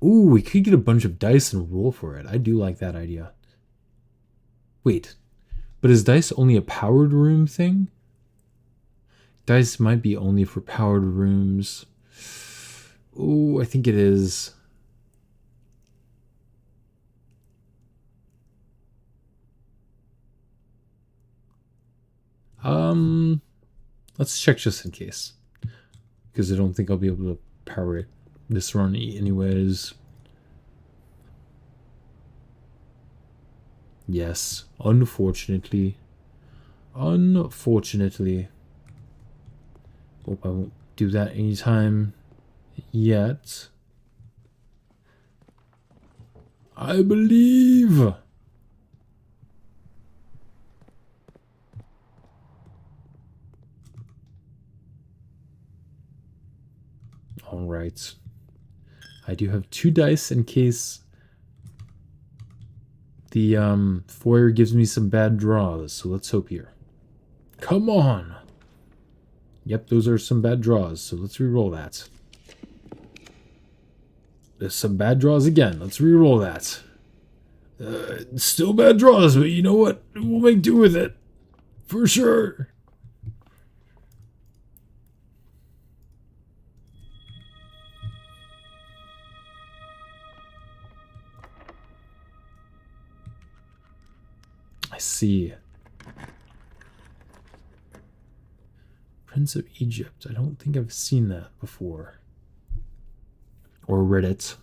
S1: Ooh, we could get a bunch of dice and roll for it. I do like that idea. Wait, but is dice only a powered room thing? Dice might be only for powered rooms. Ooh, I think it is. Let's check just in case, because I don't think I'll be able to power it this run anyways. Yes, unfortunately. Unfortunately. Hope I won't do that anytime yet. I believe. All right. I do have 2 dice in case the foyer gives me some bad draws, so let's hope here. Come on! Yep, those are some bad draws, so let's re-roll that. There's some bad draws again. Let's re-roll that. Still bad draws, but you know what? We'll make do with it. For sure. I see. Prince of Egypt. I don't think I've seen that before. Or read it.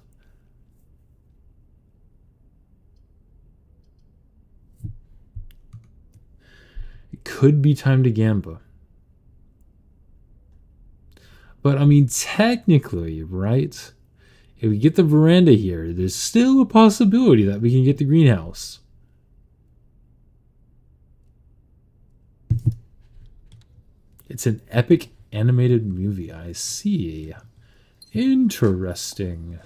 S1: It could be time to Gamba. But I mean, technically, right? If we get the veranda here, there's still a possibility that we can get the greenhouse. It's an epic animated movie. I see. Interesting.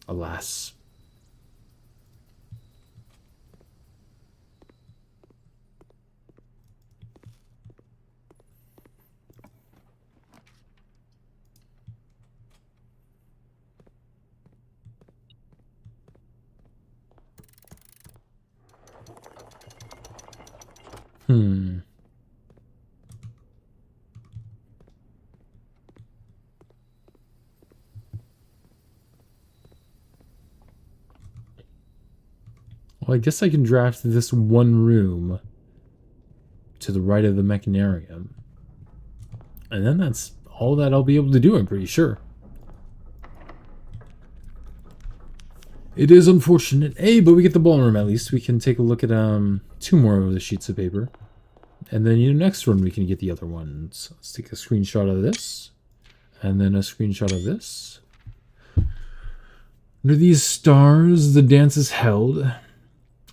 S1: Alas. Hmm. Well, I guess I can draft this one room to the right of the mechanarium. And then that's all that I'll be able to do, I'm pretty sure. It is unfortunate. Hey, but we get the ballroom at least. We can take a look at 2 more of the sheets of paper. And then next one we can get the other ones. Let's take a screenshot of this. And then a screenshot of this. Under these stars, the dance is held.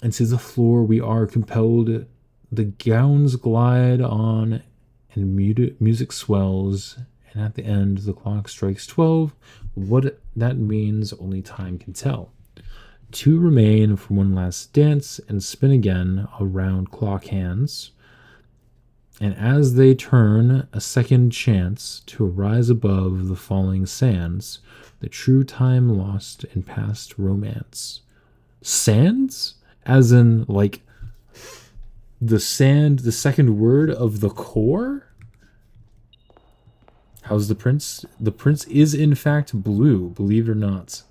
S1: And to the floor we are compelled. The gowns glide on and music swells. And at the end, the clock strikes 12. What that means, only time can tell. 2 remain for one last dance and spin again around clock hands. And as they turn, a second chance to rise above the falling sands, the true time lost in past romance. Sands? As in, like, the sand, the second word of the core? How's the prince? The prince is, in fact, blue, believe it or not.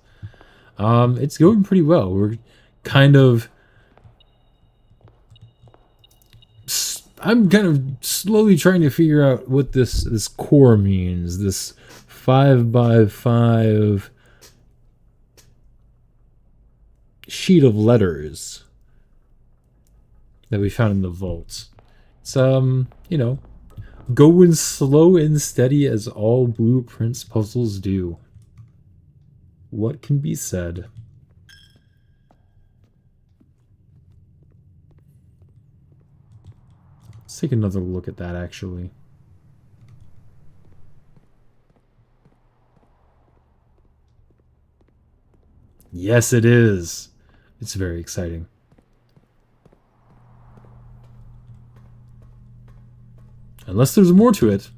S1: It's going pretty well. We're kind of... I'm kind of slowly trying to figure out what this core means. This 5x5 sheet of letters that we found in the vault. It's going slow and steady as all blueprints puzzles do. What can be said? Let's take another look at that, actually. Yes, it is. It's very exciting. Unless there's more to it.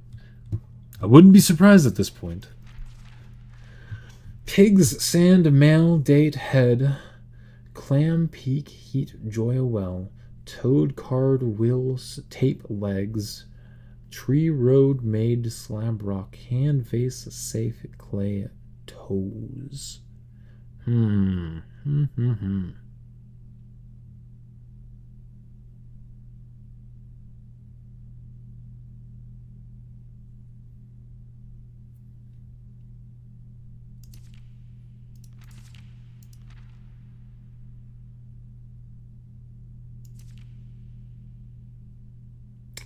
S1: I wouldn't be surprised at this point. Pigs, sand, male, date, head. Clam, peak, heat, joy, well. Toad, card, wheels, tape, legs. Tree, road, made, slab, rock. Hand, vase, safe, clay, toes.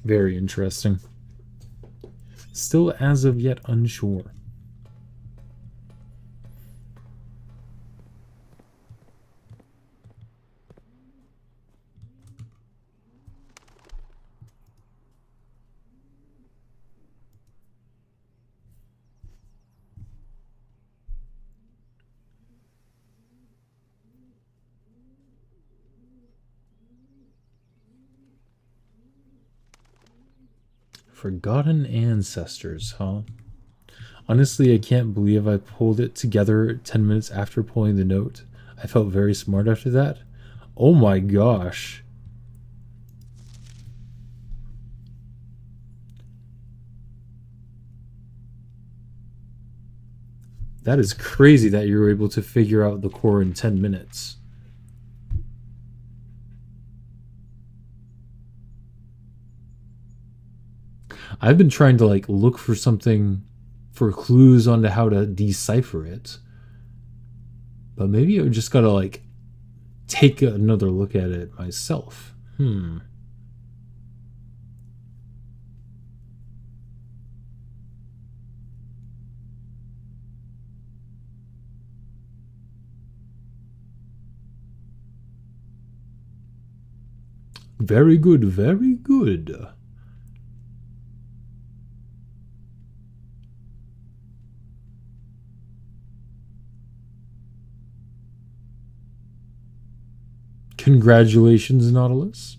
S1: Very interesting. Still as of yet unsure. Forgotten ancestors, huh? Honestly, I can't believe I pulled it together 10 minutes after pulling the note. I felt very smart after that. Oh my gosh. That is crazy that you were able to figure out the core in 10 minutes. I've been trying to look for something for clues onto how to decipher it. But maybe I just gotta take another look at it myself. Very good, very good. Congratulations, Nautilus.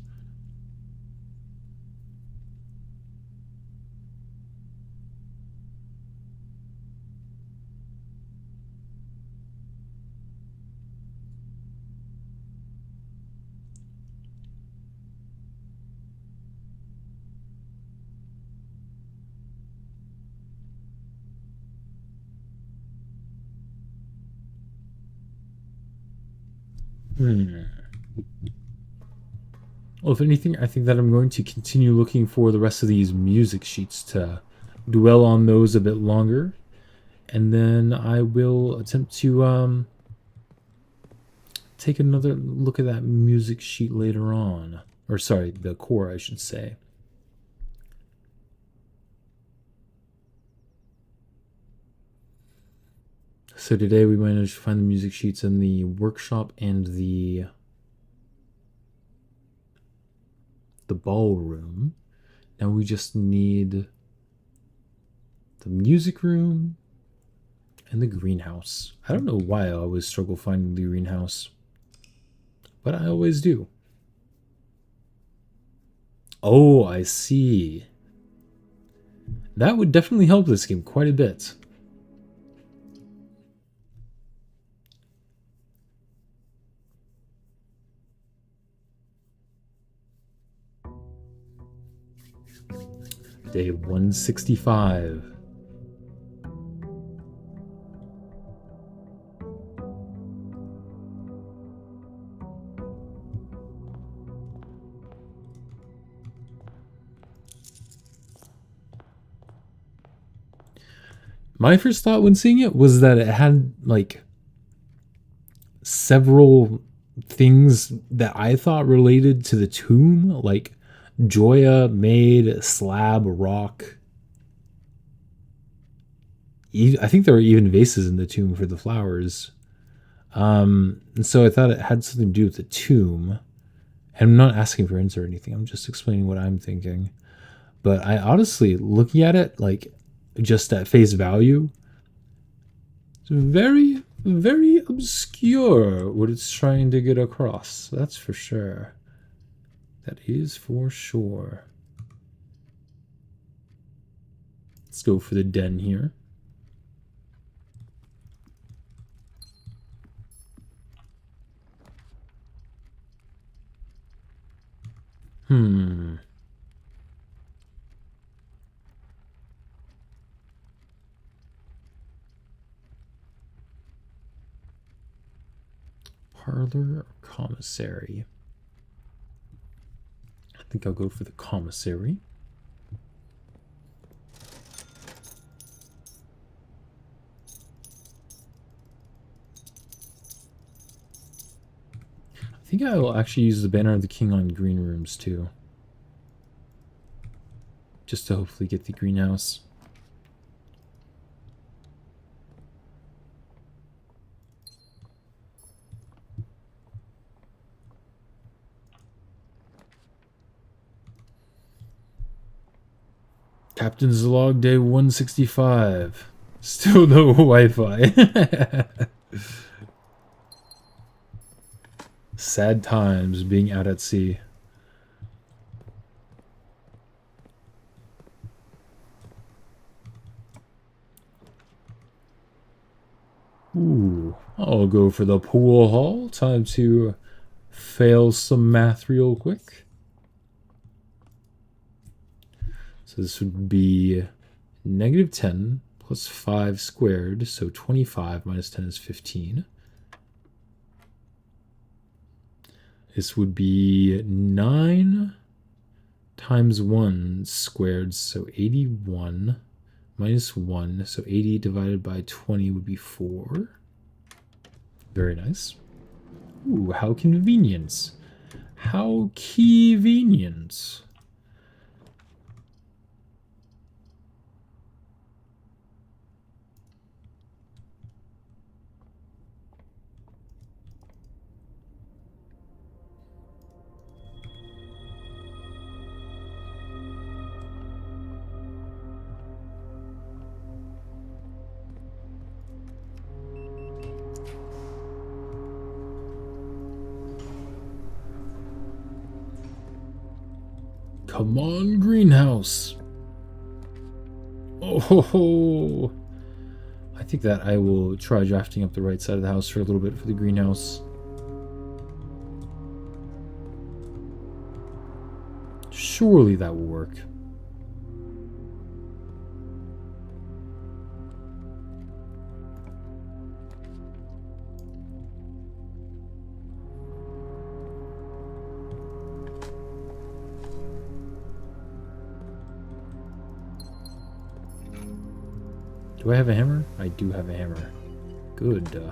S1: Hmm. Well, if anything, I think that I'm going to continue looking for the rest of these music sheets to dwell on those a bit longer, and then I will attempt to take another look at that music sheet later on. Or sorry, the core, I should say. So today we managed to find the music sheets in the workshop and the ballroom. Now we just need the music room and the greenhouse. I don't know why I always struggle finding the greenhouse, but I always do. Oh, I see. That would definitely help this game quite a bit. Day 165. My first thought when seeing it was that it had like several things that I thought related to the tomb, like Joya made slab rock. I think there were even vases in the tomb for the flowers. And so I thought it had something to do with the tomb. And I'm not asking for hints or anything. I'm just explaining what I'm thinking. But I honestly, looking at it, like just at face value, it's very, very obscure what it's trying to get across. That's for sure. That is for sure. Let's go for the den here. Hmm. Parlor or commissary? I think I'll go for the commissary. I think I will actually use the Banner of the King on green rooms too. Just to hopefully get the greenhouse. Captain's log day 165. Still no Wi-Fi. Sad times being out at sea. Ooh, I'll go for the pool hall. Time to fail some math real quick. So this would be negative 10 plus 5 squared, so 25 minus 10 is 15. This would be 9 times 1 squared, so 81 minus 1, so 80 divided by 20 would be 4. Very nice. Ooh, how convenient. How convenient. Come on, greenhouse. Oh, ho, ho. I think that I will try drafting up the right side of the house for a little bit for the greenhouse. Surely that will work. Do I have a hammer? I do have a hammer. Good.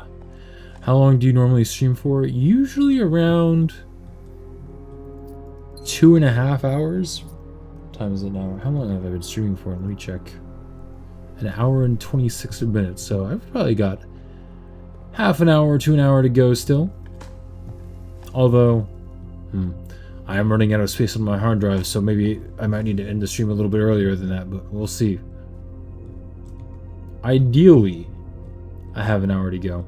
S1: How long do you normally stream for? Usually around 2.5 hours. What time is it now? How long have I been streaming for? Let me check. An hour and 26 minutes. So I've probably got half an hour to an hour to go still. Although, I am running out of space on my hard drive, so maybe I might need to end the stream a little bit earlier than that, but we'll see. Ideally, I have an hour to go.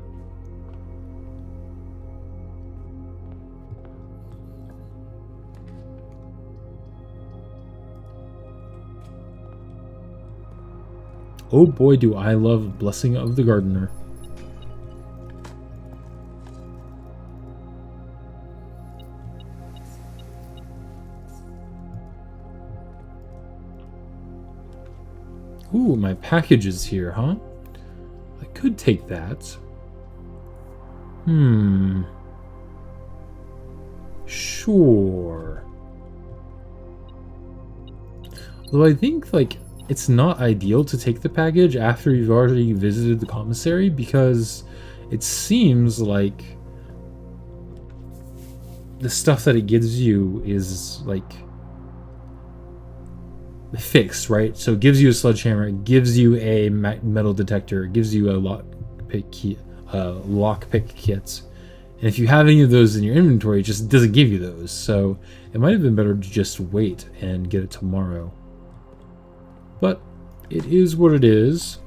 S1: Oh boy, do I love Blessing of the Gardener. Ooh, my package is here, huh? I could take that. Sure. Though I think, like, it's not ideal to take the package after you've already visited the commissary, because it seems like the stuff that it gives you is, like, fixed, right? So it gives you a sledgehammer, it gives you a metal detector, it gives you a lockpick kit. And if you have any of those in your inventory, it just doesn't give you those. So it might have been better to just wait and get it tomorrow. But it is what it is.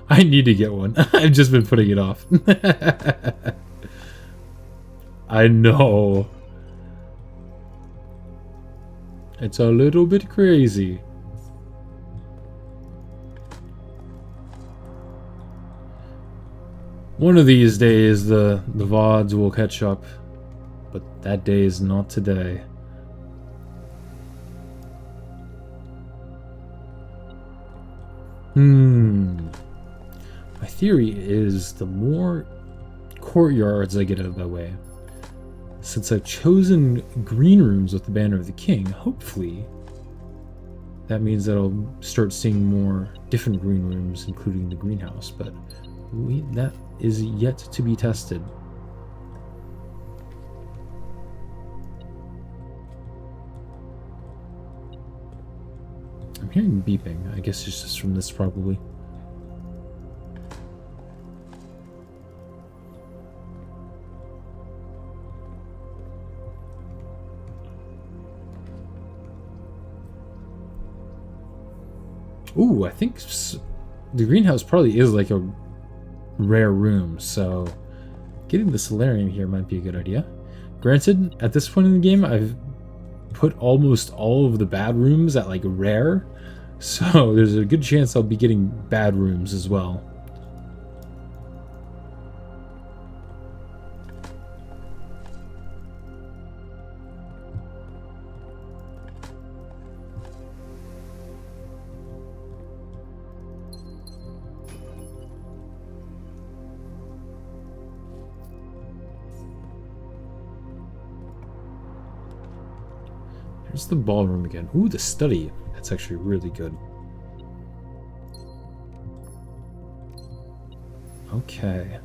S1: I need to get one. I've just been putting it off. I know. It's a little bit crazy. One of these days, the VODs will catch up, but that day is not today. My theory is the more courtyards I get out of the way, since I've chosen green rooms with the Banner of the King, hopefully that means that I'll start seeing more different green rooms, including the greenhouse, but that is yet to be tested. I'm hearing beeping. I guess it's just from this, probably. Ooh, I think the greenhouse probably is like a rare room, so getting the solarium here might be a good idea. Granted, at this point in the game, I've put almost all of the bad rooms at like rare, so there's a good chance I'll be getting bad rooms as well. Here's the ballroom again. Ooh, the study. That's actually really good. Okay.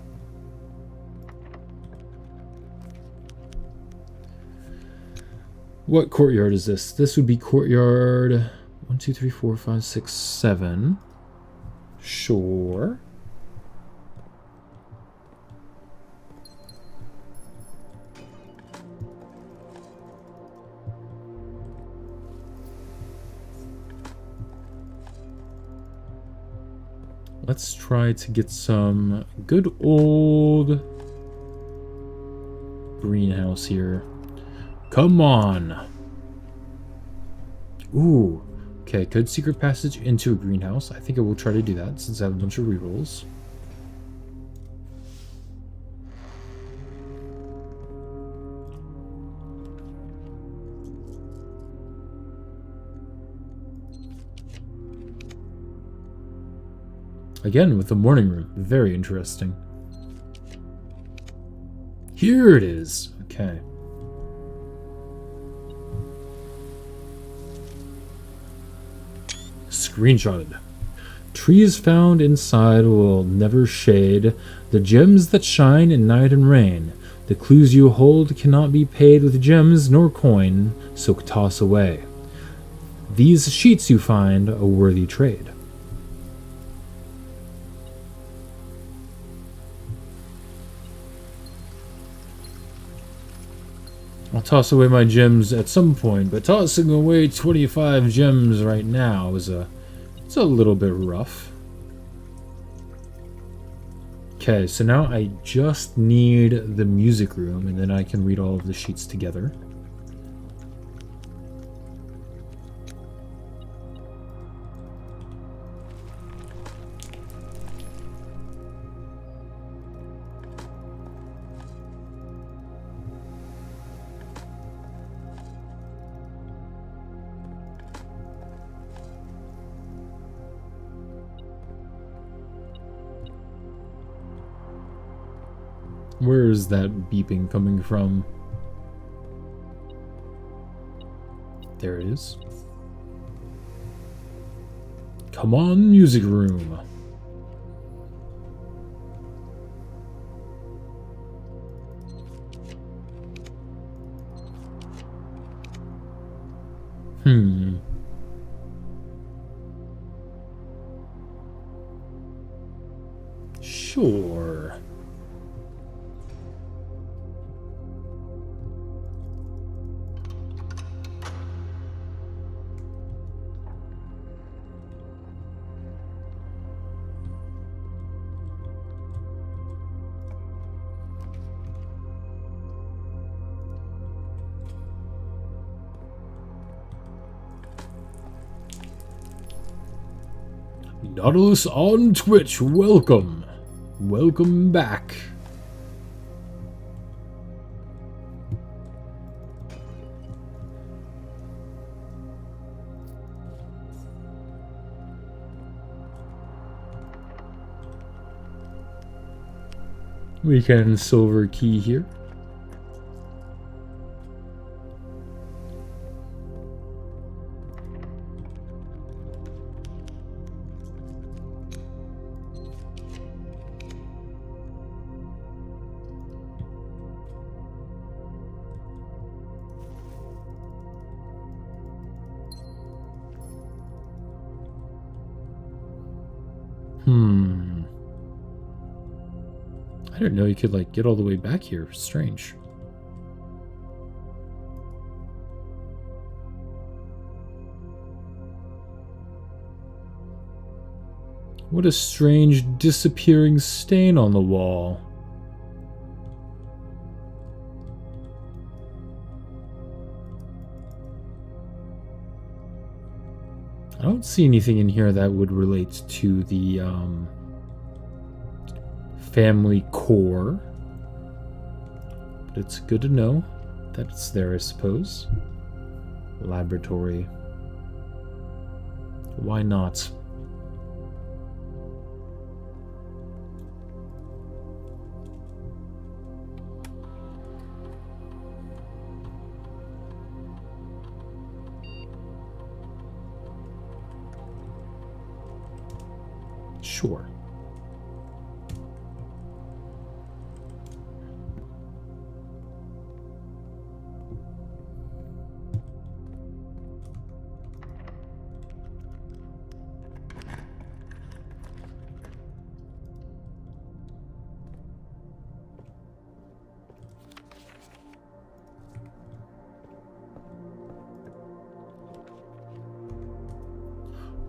S1: What courtyard is this? This would be courtyard 1, 2, 3, 4, 5, 6, 7. Sure. Let's try to get some good old greenhouse here. Come on. Ooh. Okay, good secret passage into a greenhouse. I think I will try to do that since I have a bunch of rerolls. Again, with the morning room. Very interesting. Here it is. Okay. Screenshotted. Trees found inside will never shade the gems that shine in night and rain. The clues you hold cannot be paid with gems nor coin, so toss away. These sheets you find a worthy trade. I'll toss away my gems at some point, but tossing away 25 gems right now it's a little bit rough. Okay, so now I just need the music room, and then I can read all of the sheets together. Where is that beeping coming from? There it is. Come on, music room. Sure. Nautilus on Twitch, welcome. Welcome back. We can silver key here. I didn't know you could, like, get all the way back here. Strange. What a strange disappearing stain on the wall. I don't see anything in here that would relate to the, family core. But it's good to know that it's there, I suppose. Laboratory. Why not? Sure.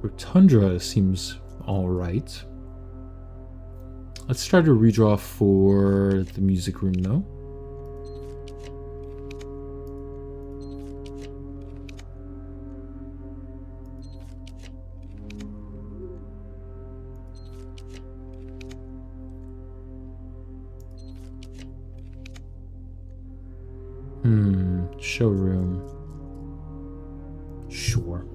S1: Rotundra seems alright. Let's try to redraw for the music room, though. Showroom. Sure.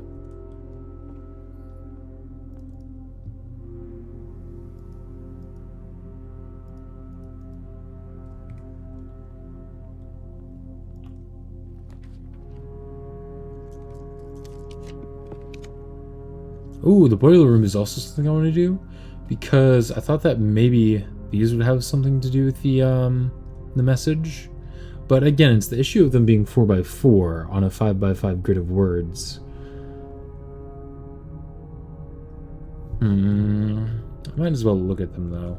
S1: Ooh, the boiler room is also something I want to do, because I thought that maybe these would have something to do with the message. But again, it's the issue of them being 4x4 on a 5x5 grid of words. I might as well look at them though.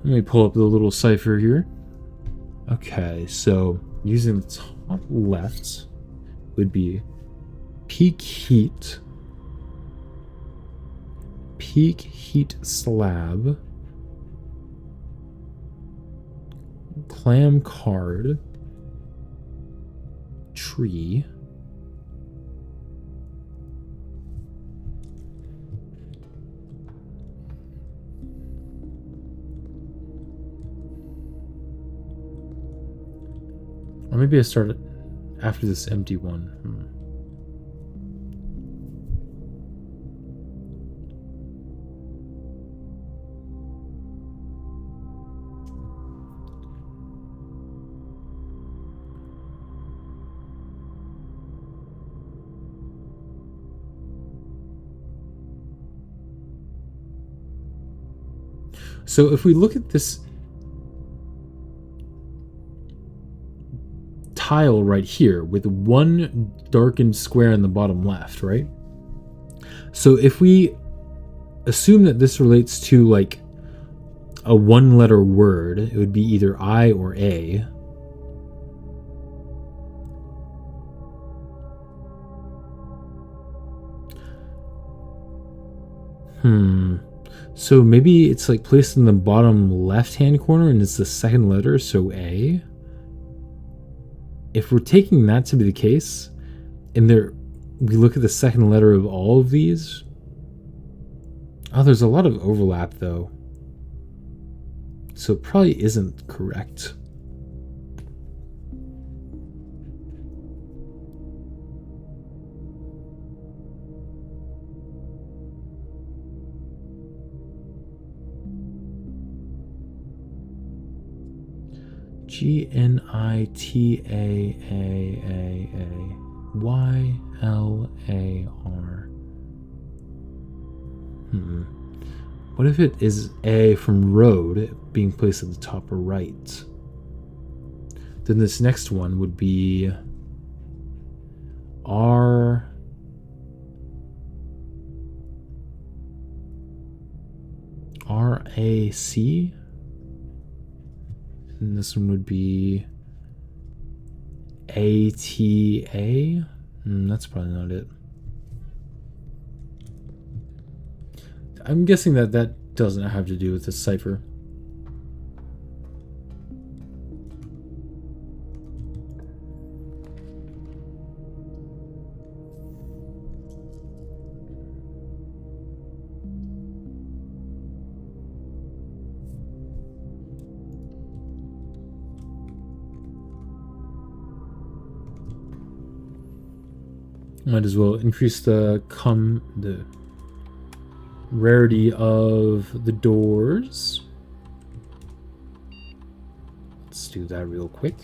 S1: Let me pull up the little cipher here. Okay, so using the top left would be peak heat slab, clam card, tree, or maybe I start after this empty one. So if we look at this tile right here with one darkened square in the bottom left, right? So if we assume that this relates to like a one-letter word, it would be either I or A. So maybe it's like placed in the bottom left-hand corner and it's the second letter, so A. If we're taking that to be the case, and we look at the second letter of all of these. Oh, there's a lot of overlap though. So it probably isn't correct. GNITAAAYLAR. What if it is A from road being placed at the top right? Then this next one would be R. RAC? And this one would be ATA. That's probably not it. I'm guessing that doesn't have to do with this cipher. Might as well increase the rarity of the doors. Let's do that real quick.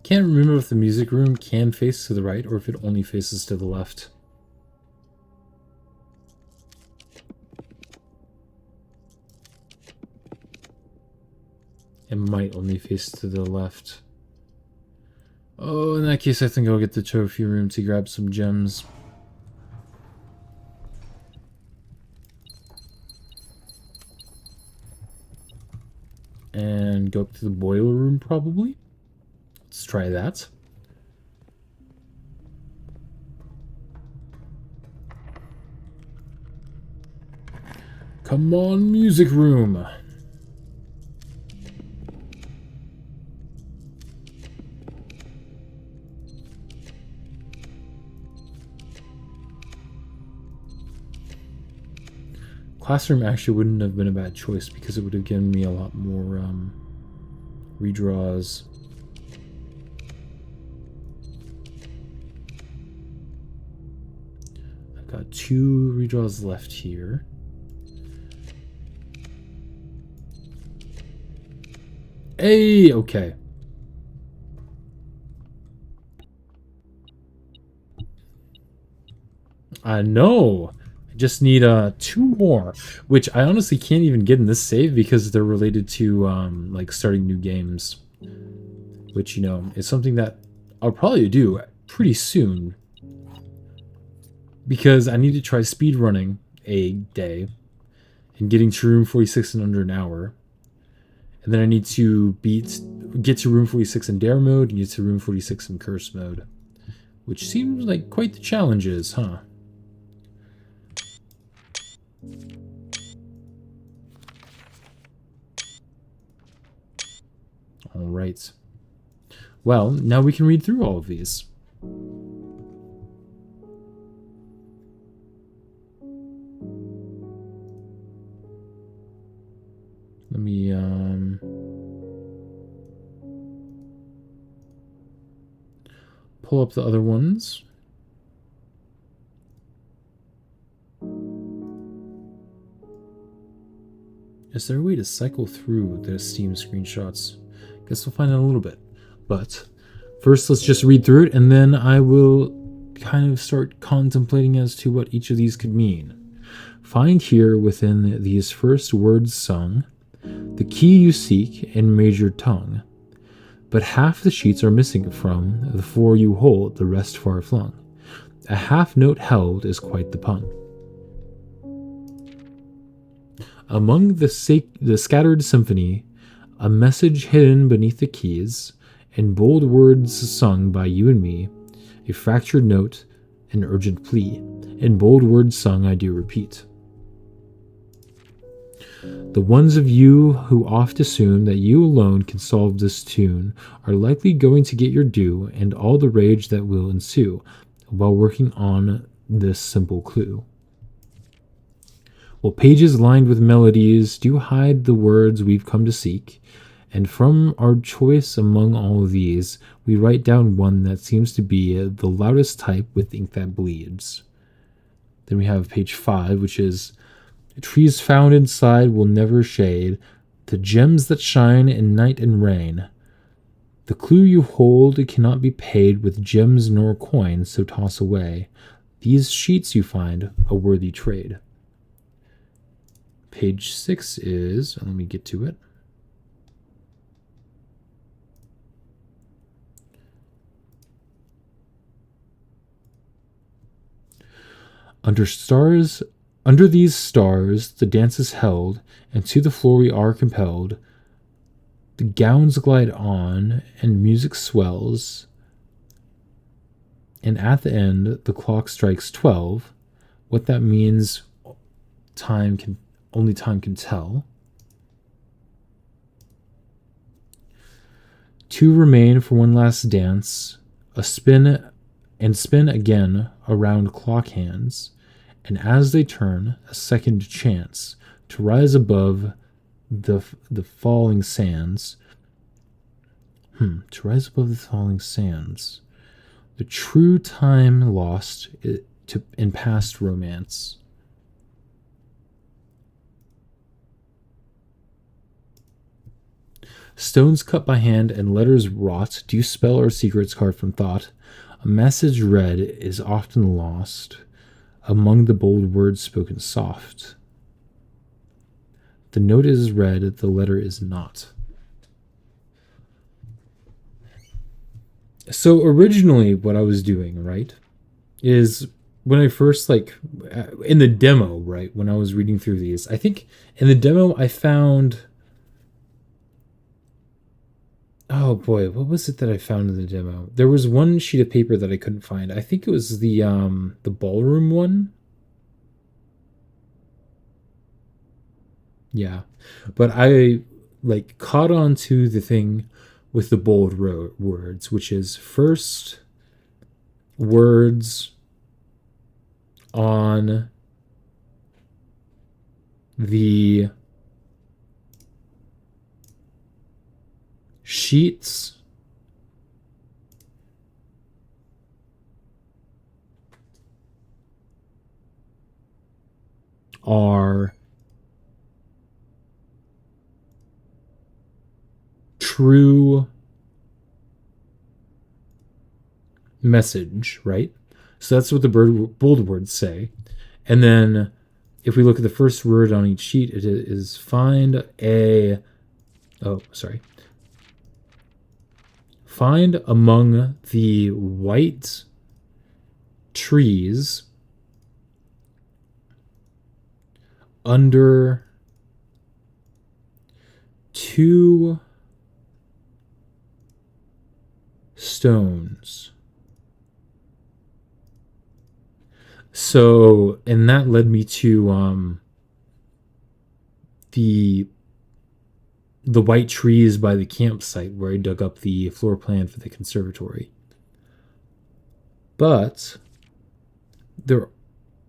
S1: Can't remember if the music room can face to the right or if it only faces to the left. It might only face to the left. Oh, in that case, I think I'll get the trophy room to grab some gems. And go up to the boiler room, probably. Let's try that. Come on, music room. Classroom actually wouldn't have been a bad choice because it would have given me a lot more redraws. I've got 2 redraws left here. Hey, okay. I know. I just need 2 more, which I honestly can't even get in this save because they're related to like starting new games, which is something that I'll probably do pretty soon because I need to try speed running a day and getting to room 46 in under an hour. And then I need to get to room 46 in dare mode and get to room 46 in curse mode, which seems like quite the challenges, huh? All right. Well, now we can read through all of these. Let me pull up the other ones. Is there a way to cycle through the Steam screenshots? Guess we'll find out in a little bit. But first, let's just read through it, and then I will kind of start contemplating as to what each of these could mean. Find here within these first words sung the key you seek in measured tongue. But half the sheets are missing from the 4 you hold, the rest far flung. A half note held is quite the pun. Among the scattered symphony, a message hidden beneath the keys, in bold words sung by you and me, a fractured note, an urgent plea, in bold words sung I do repeat. The ones of you who oft assume that you alone can solve this tune are likely going to get your due and all the rage that will ensue while working on this simple clue. While pages lined with melodies do hide the words we've come to seek, and from our choice among all of these, we write down one that seems to be the loudest type with ink that bleeds. Then we have page 5, which is trees found inside will never shade, the gems that shine in night and rain. The clue you hold cannot be paid with gems nor coins, so toss away. These sheets you find a worthy trade. Page 6 is, let me get to it. Under these stars the dance is held, and to the floor we are compelled. The gowns glide on, and music swells, and at the end the clock strikes 12. What that means, only time can tell. 2 remain for one last dance, a spin and spin again around clock hands, and as they turn, a second chance to rise above the falling sands. To rise above the falling sands. The true time lost in past romance. Stones cut by hand and letters wrought do spell our secrets carved from thought. A message read is often lost among the bold words spoken soft. The note is read, the letter is not. So originally, what I was doing, right, is when I first in the demo, right, when I was reading through these, I think in the demo I found, oh boy, what was it that I found in the demo? There was one sheet of paper that I couldn't find. I think it was the ballroom one. Yeah. But I caught on to the thing with the bold words, which is first words on the sheets are true message, right? So that's what the bold words say. And then if we look at the first word on each sheet, it is find a, oh, sorry. Find among the white trees under two stones. So, and that led me to the the white trees by the campsite where I dug up the floor plan for the conservatory. But there,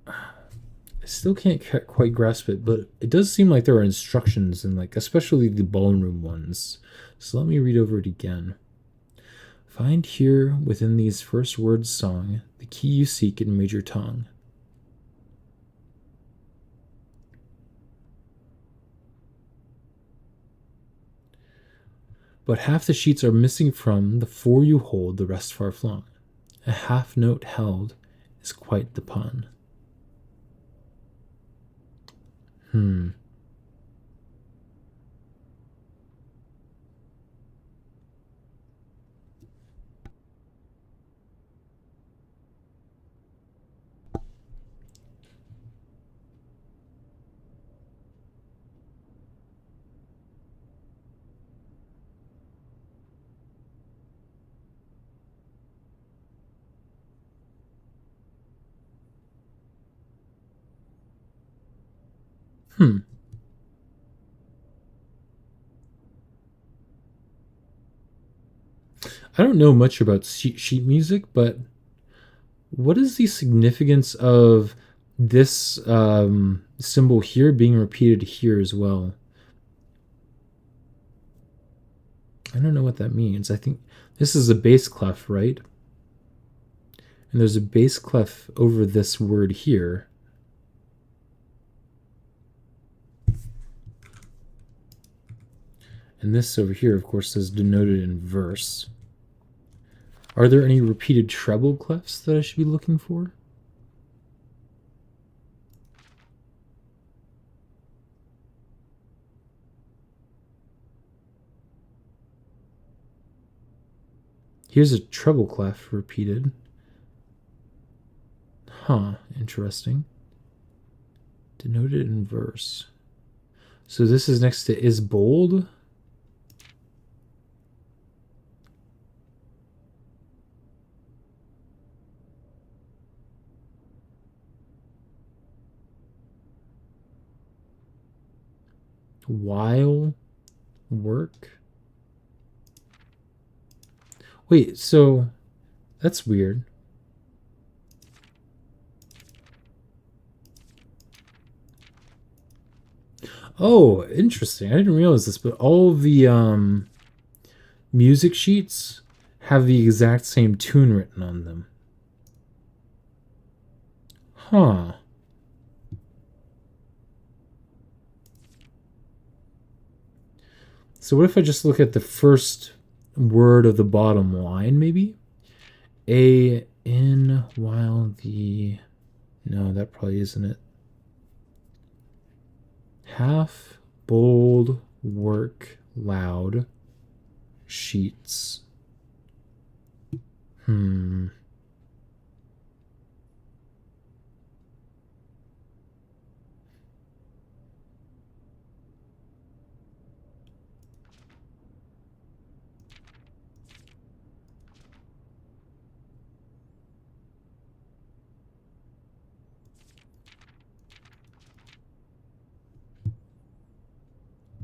S1: I still can't quite grasp it, but it does seem like there are instructions in especially the ballroom ones. So let me read over it again. Find here within these first words song the key you seek in major tongue. But half the sheets are missing from the four you hold, the rest far flung. A half note held is quite the pun. Hmm. Hmm. I don't know much about sheet music, but what is the significance of this symbol here being repeated here as well? I don't know what that means. I think this is a bass clef, right? And there's a bass clef over this word here. And this over here, of course, is denoted in verse. Are there any repeated treble clefs that I should be looking for? Here's a treble clef repeated. Huh, interesting. Denoted in verse. So this is next to is bold. While work. Wait, so that's weird. Oh, interesting. I didn't realize this, but all of the music sheets have the exact same tune written on them. Huh. So what if I just look at the first word of the bottom line, maybe? A in while the... No, that probably isn't it. Half bold work loud sheets Hmm.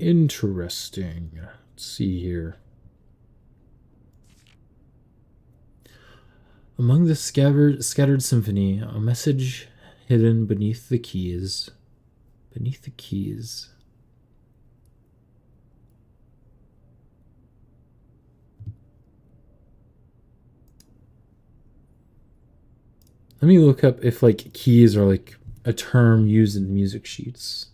S1: Interesting. Let's see here. Among the scattered symphony, a message hidden beneath the keys. Beneath the keys. Let me look up if like keys are like a term used in music sheets.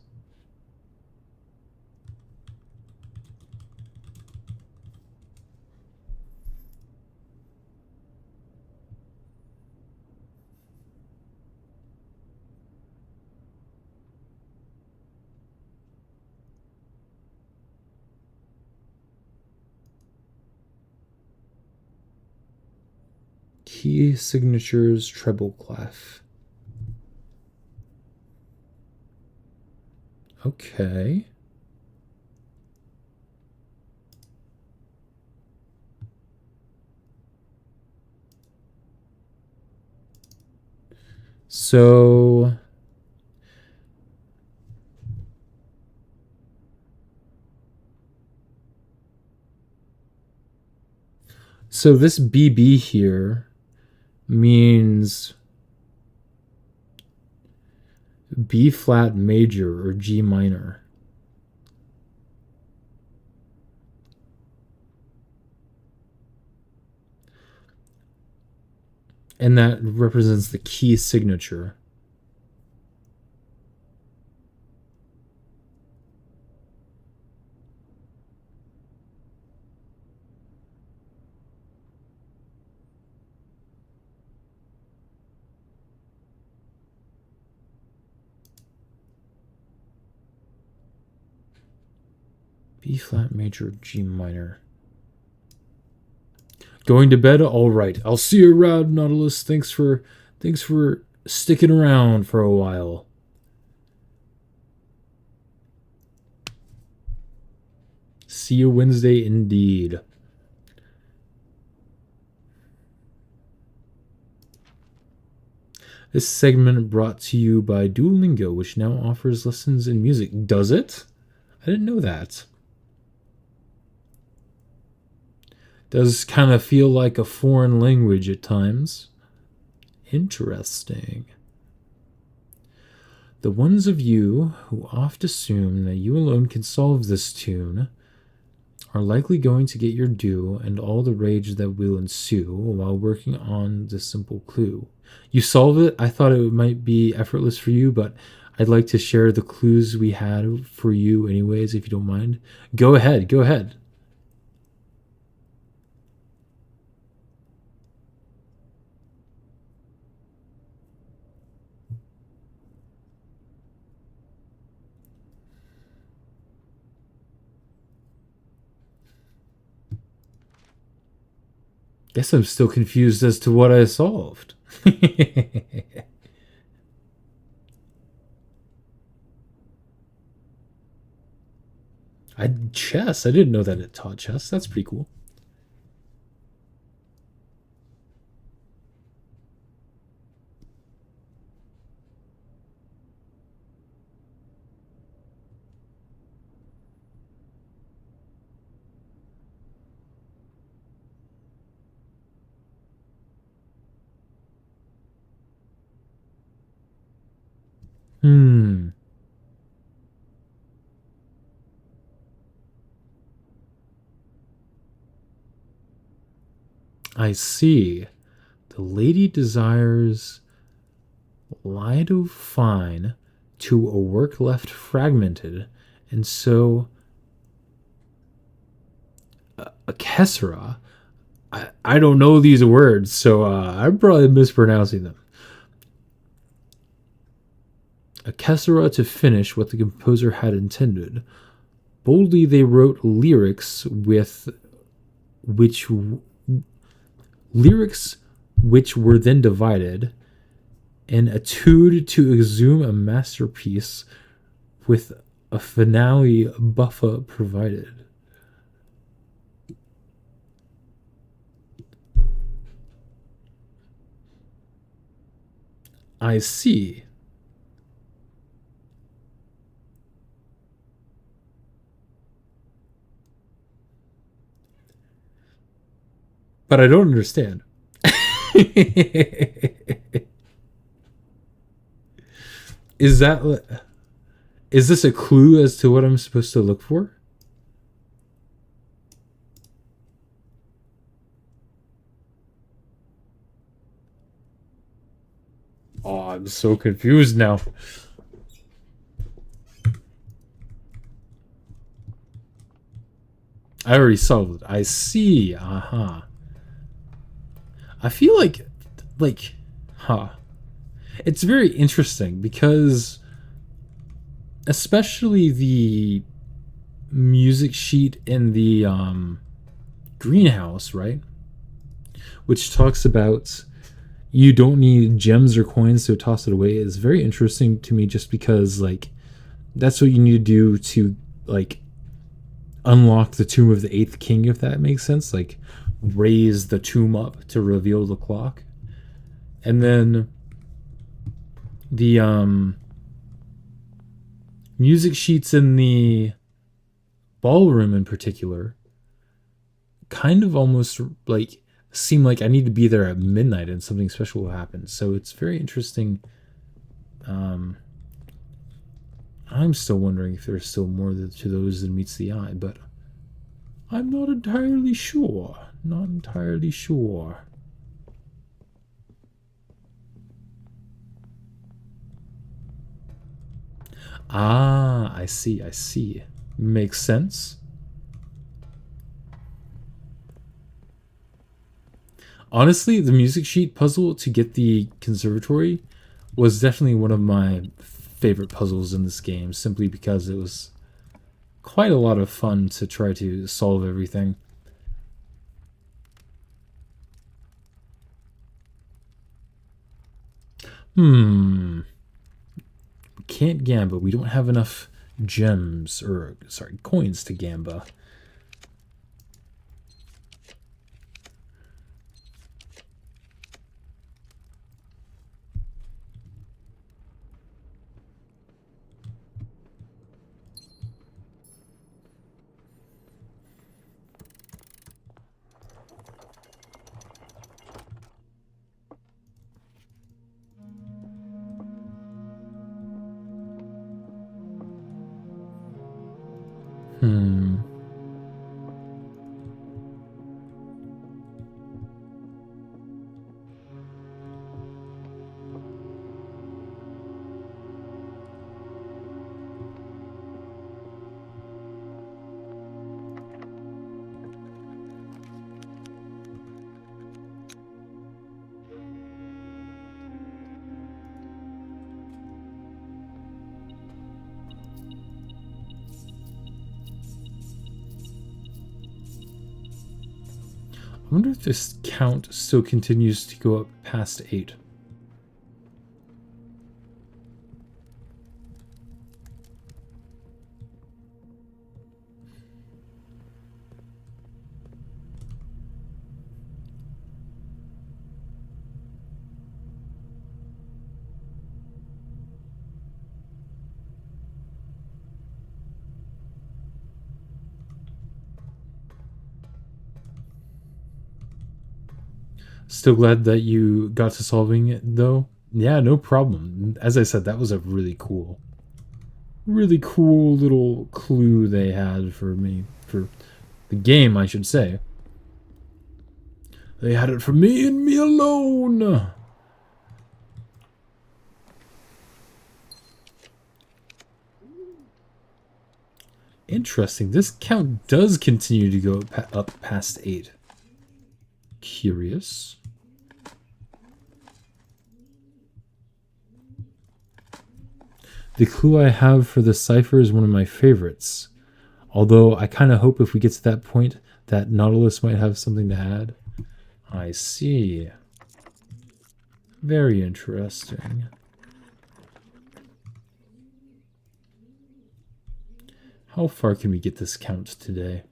S1: Key signatures treble clef. Okay. So this BB here means B flat major or G minor. And that represents the key signature. B flat major, G minor. Going to bed? All right. I'll see you around, Nautilus. Thanks for sticking around for a while. See you Wednesday indeed. This segment brought to you by Duolingo, which now offers lessons in music. Does it? I didn't know that. Does kind of feel like a foreign language at times. Interesting. The ones of you who oft assume that you alone can solve this tune are likely going to get your due and all the rage that will ensue while working on this simple clue. You solve it. I thought it might be effortless for you, but I'd like to share the clues we had for you anyways, if you don't mind. Go ahead. Go ahead. Guess I'm still confused as to what I solved. Chess. I didn't know that it taught chess. That's pretty cool. Hmm. I see. The lady desires lido fine to a work left fragmented, and so a kessera. I don't know these words, so I'm probably mispronouncing them. A kessera to finish what the composer had intended. Boldly they wrote lyrics with which lyrics which were then divided, an etude to exhume a masterpiece with a finale buffer provided. I see. But I don't understand. Is that is this a clue as to what I'm supposed to look for? Oh, I'm so confused now. I already solved it. I see. Uh-huh. I feel like, huh. It's very interesting because especially the music sheet in the greenhouse, right? Which talks about you don't need gems or coins to toss it away is very interesting to me just because like that's what you need to do to like unlock the tomb of the eighth king, if that makes sense. Like raise the tomb up to reveal the clock. And then the music sheets in the ballroom in particular kind of almost like seem like I need to be there at midnight and something special will happen. So it's very interesting. I'm still wondering if there's still more to those than meets the eye, but I'm not entirely sure. Not entirely sure. Ah, I see, I see. Makes sense. Honestly, the music sheet puzzle to get the conservatory was definitely one of my favorite puzzles in this game, simply because it was quite a lot of fun to try to solve everything. We can't gamba. We don't have enough gems, or sorry, coins to gamba. I wonder if this count still continues to go up past 8. Still glad that you got to solving it, though. Yeah, no problem. As I said, that was a really cool little clue they had for me, for the game, I should say. They had it for me and me alone. Interesting. This count does continue to go up past 8. Curious. The clue I have for the cipher is one of my favorites. Although I kind of hope if we get to that point that Nautilus might have something to add. I see. Very interesting. How far can we get this count today?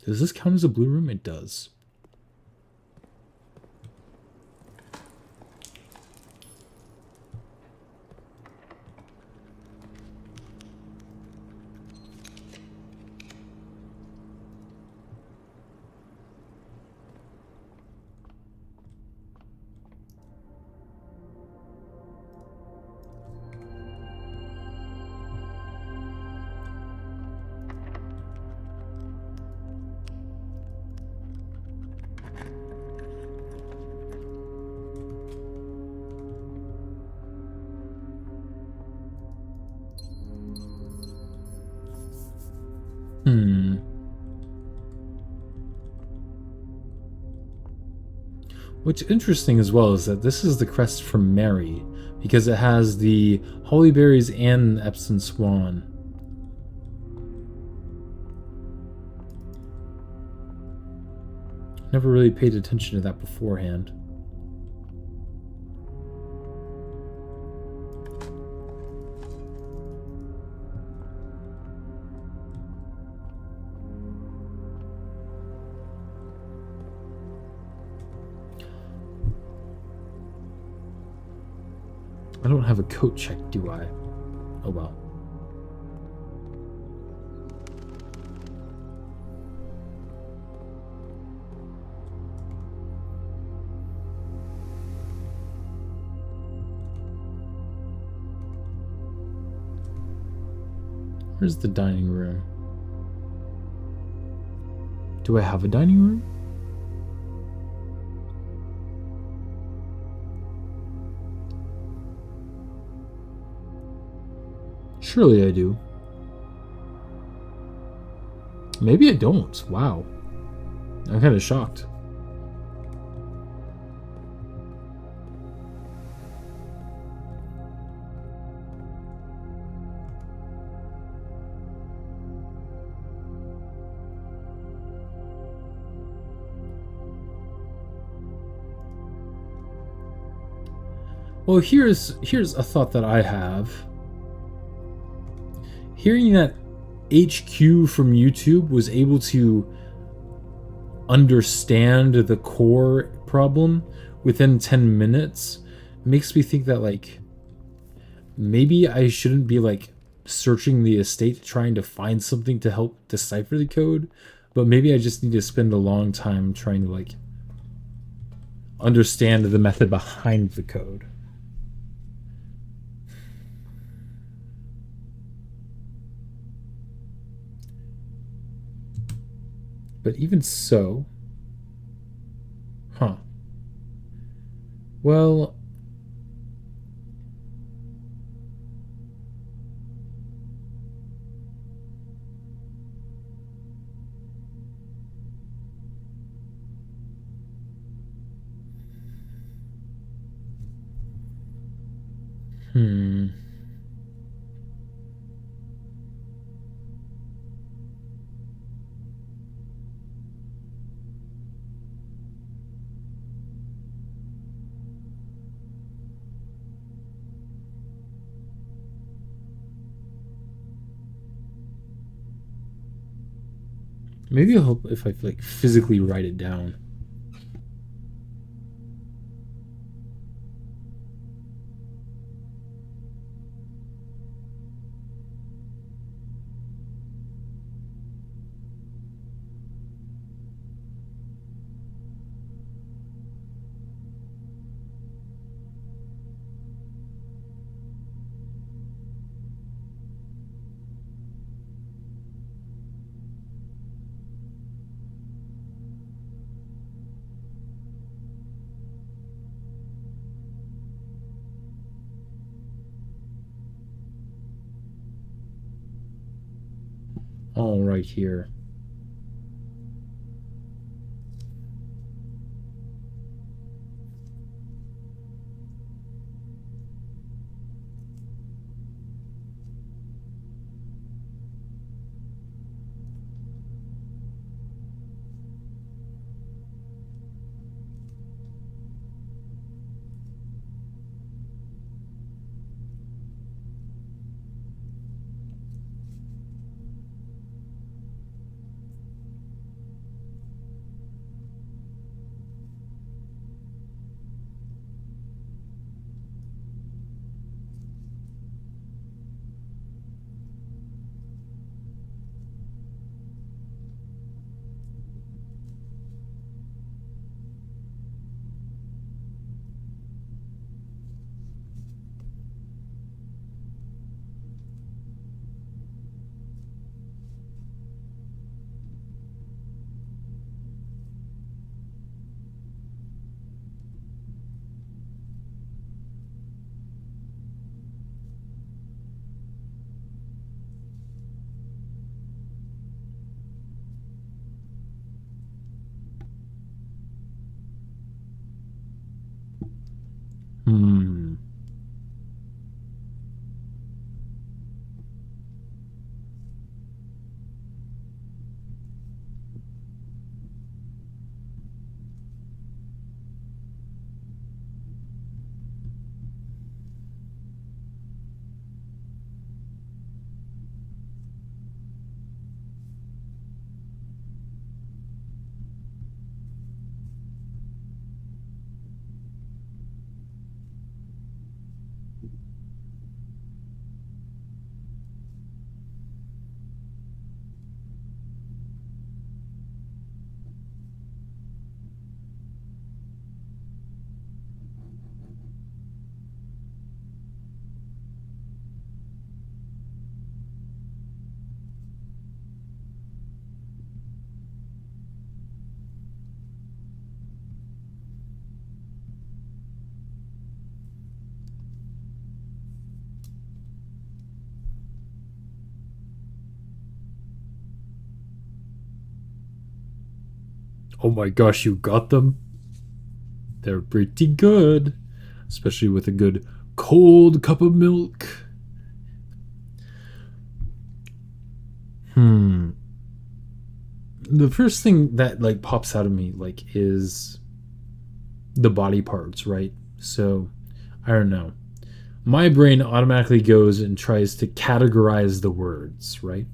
S1: Does this count as a blue room? It does. What's interesting as well is that this is the crest from Mary, because it has the holly berries and the Epsom swan. Never really paid attention to that beforehand. I don't have a coat check, do I? Oh well. Where's the dining room? Do I have a dining room? Surely I do. Maybe I don't. Wow. I'm kind of shocked. Well, here's a thought that I have. Hearing that HQ from YouTube was able to understand the core problem within 10 minutes makes me think that, like, maybe I shouldn't be, like, searching the estate trying to find something to help decipher the code, but maybe I just need to spend a long time trying to, like, understand the method behind the code. But even so... Huh. Well... Maybe I'll help if I, like, physically write it down. All right here. Oh my gosh, you got them? They're pretty good. Especially with a good cold cup of milk. Hmm. The first thing that like pops out of me like is the body parts, right? So, I don't know. My brain automatically goes and tries to categorize the words, right?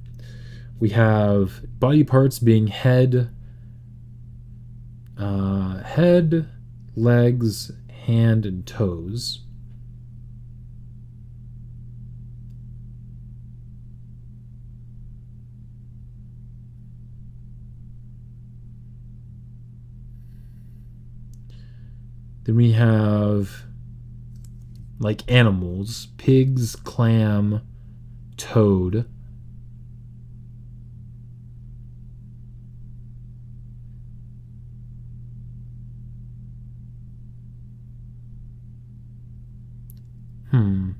S1: We have body parts being head, legs, hand, and toes. Then we have like animals: pigs, clam, toad. Hmm.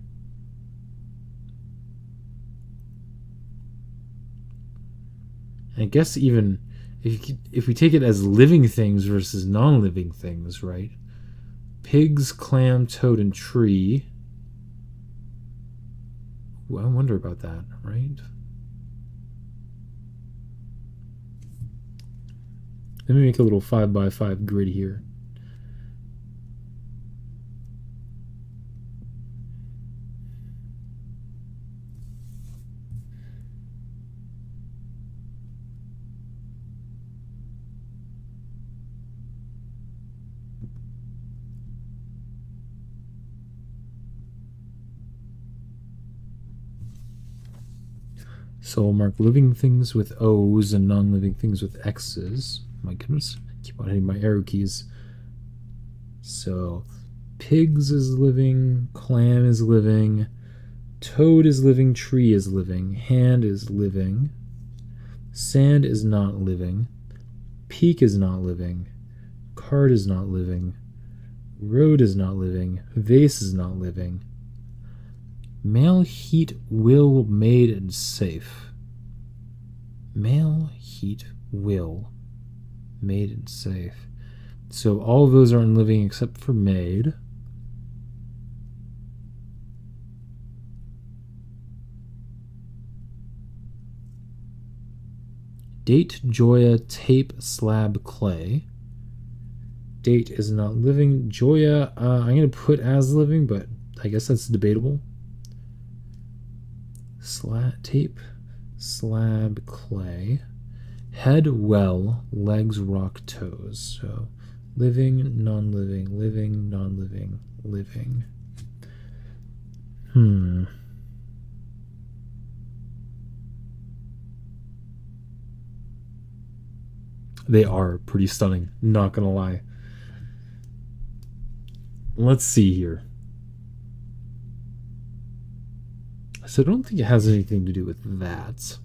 S1: I guess even if we take it as living things versus non-living things, right? Pigs, clam, toad, and tree. Ooh, I wonder about that, right? Let me make a little 5x5 grid here. So I'll mark living things with O's and non-living things with X's. My goodness, keep on hitting my arrow keys. So pigs is living, clam is living, toad is living, tree is living, hand is living, sand is not living, peak is not living, card is not living, road is not living, vase is not living. Male heat will made and safe. Male heat will made and safe. So all of those are in living except for made. Date, Joya, tape, slab, clay. Date is not living. Joya, I'm going to put as living, but I guess that's debatable. Tape, slab, clay. Head, well, legs, rock, toes. So living, non-living, living, non-living, living. They are pretty stunning, not gonna lie. Let's see here. So I don't think it has anything to do with that.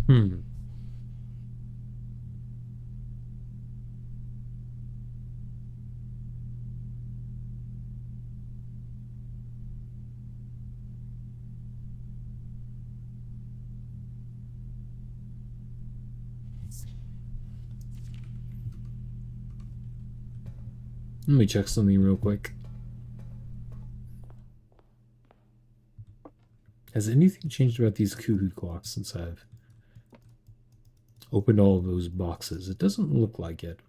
S1: Hmm. Let me check something real quick. Has anything changed about these cuckoo clocks since I've opened all of those boxes? It doesn't look like it.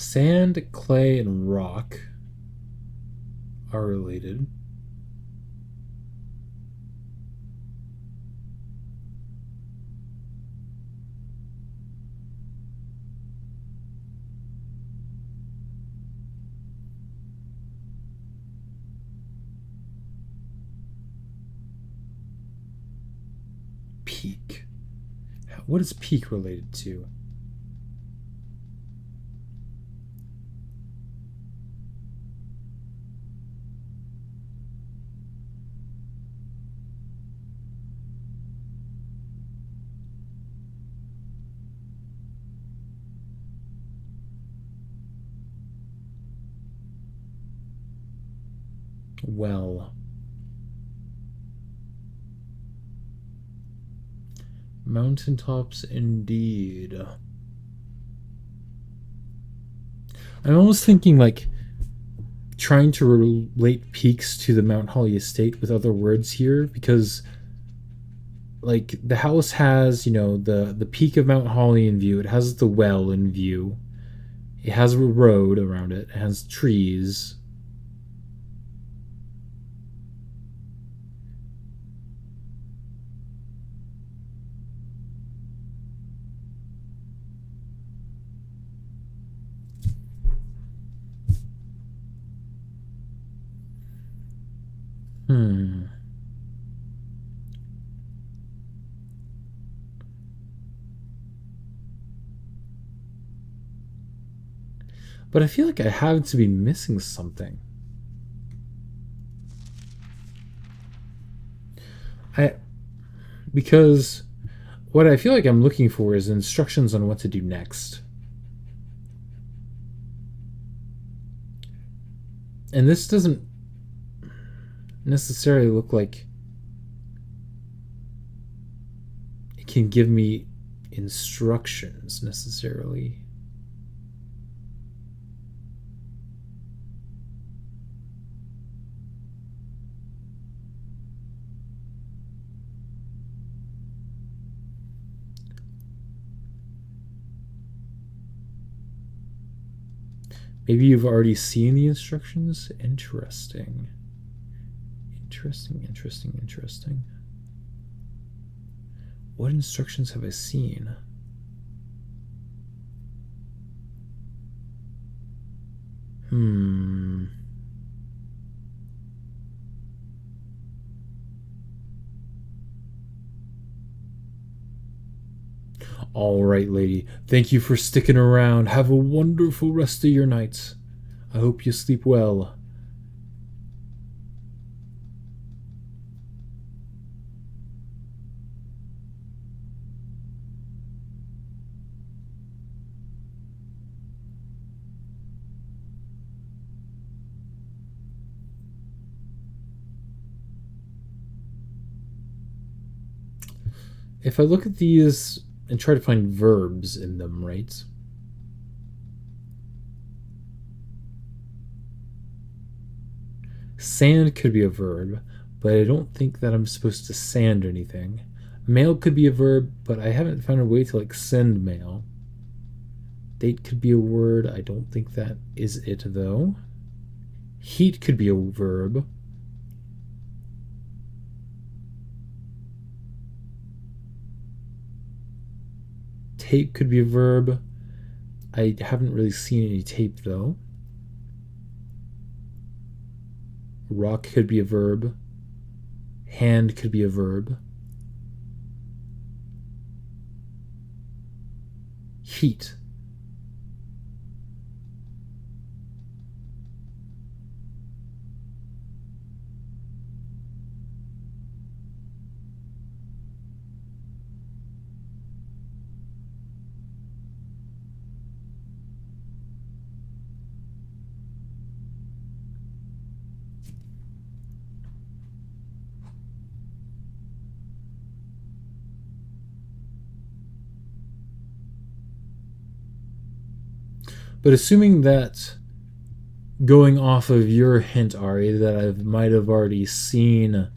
S1: Sand, clay, and rock are related. Peak. What is peak related to? Well. Mountaintops indeed. I'm almost thinking like trying to relate peaks to the Mount Holly estate with other words here because like the house has, the peak of Mount Holly in view. It has the well in view. It has a road around it. It has trees. Hmm. But I feel like I have to be missing something. I because what I feel like I'm looking for is instructions on what to do next. And this doesn't necessarily look like it can give me instructions necessarily. Maybe you've already seen the instructions? Interesting. Interesting. What instructions have I seen? All right, lady. Thank you for sticking around. Have a wonderful rest of your night. I hope you sleep well. If I look at these and try to find verbs in them, right? Sand could be a verb, but I don't think that I'm supposed to sand anything. Mail could be a verb, but I haven't found a way to like send mail. Date could be a word. I don't think that is it though. Heat could be a verb. Tape could be a verb. I haven't really seen any tape though. Rock could be a verb. Hand could be a verb. Heat. But assuming that going off of your hint, Ari, that I might have already seen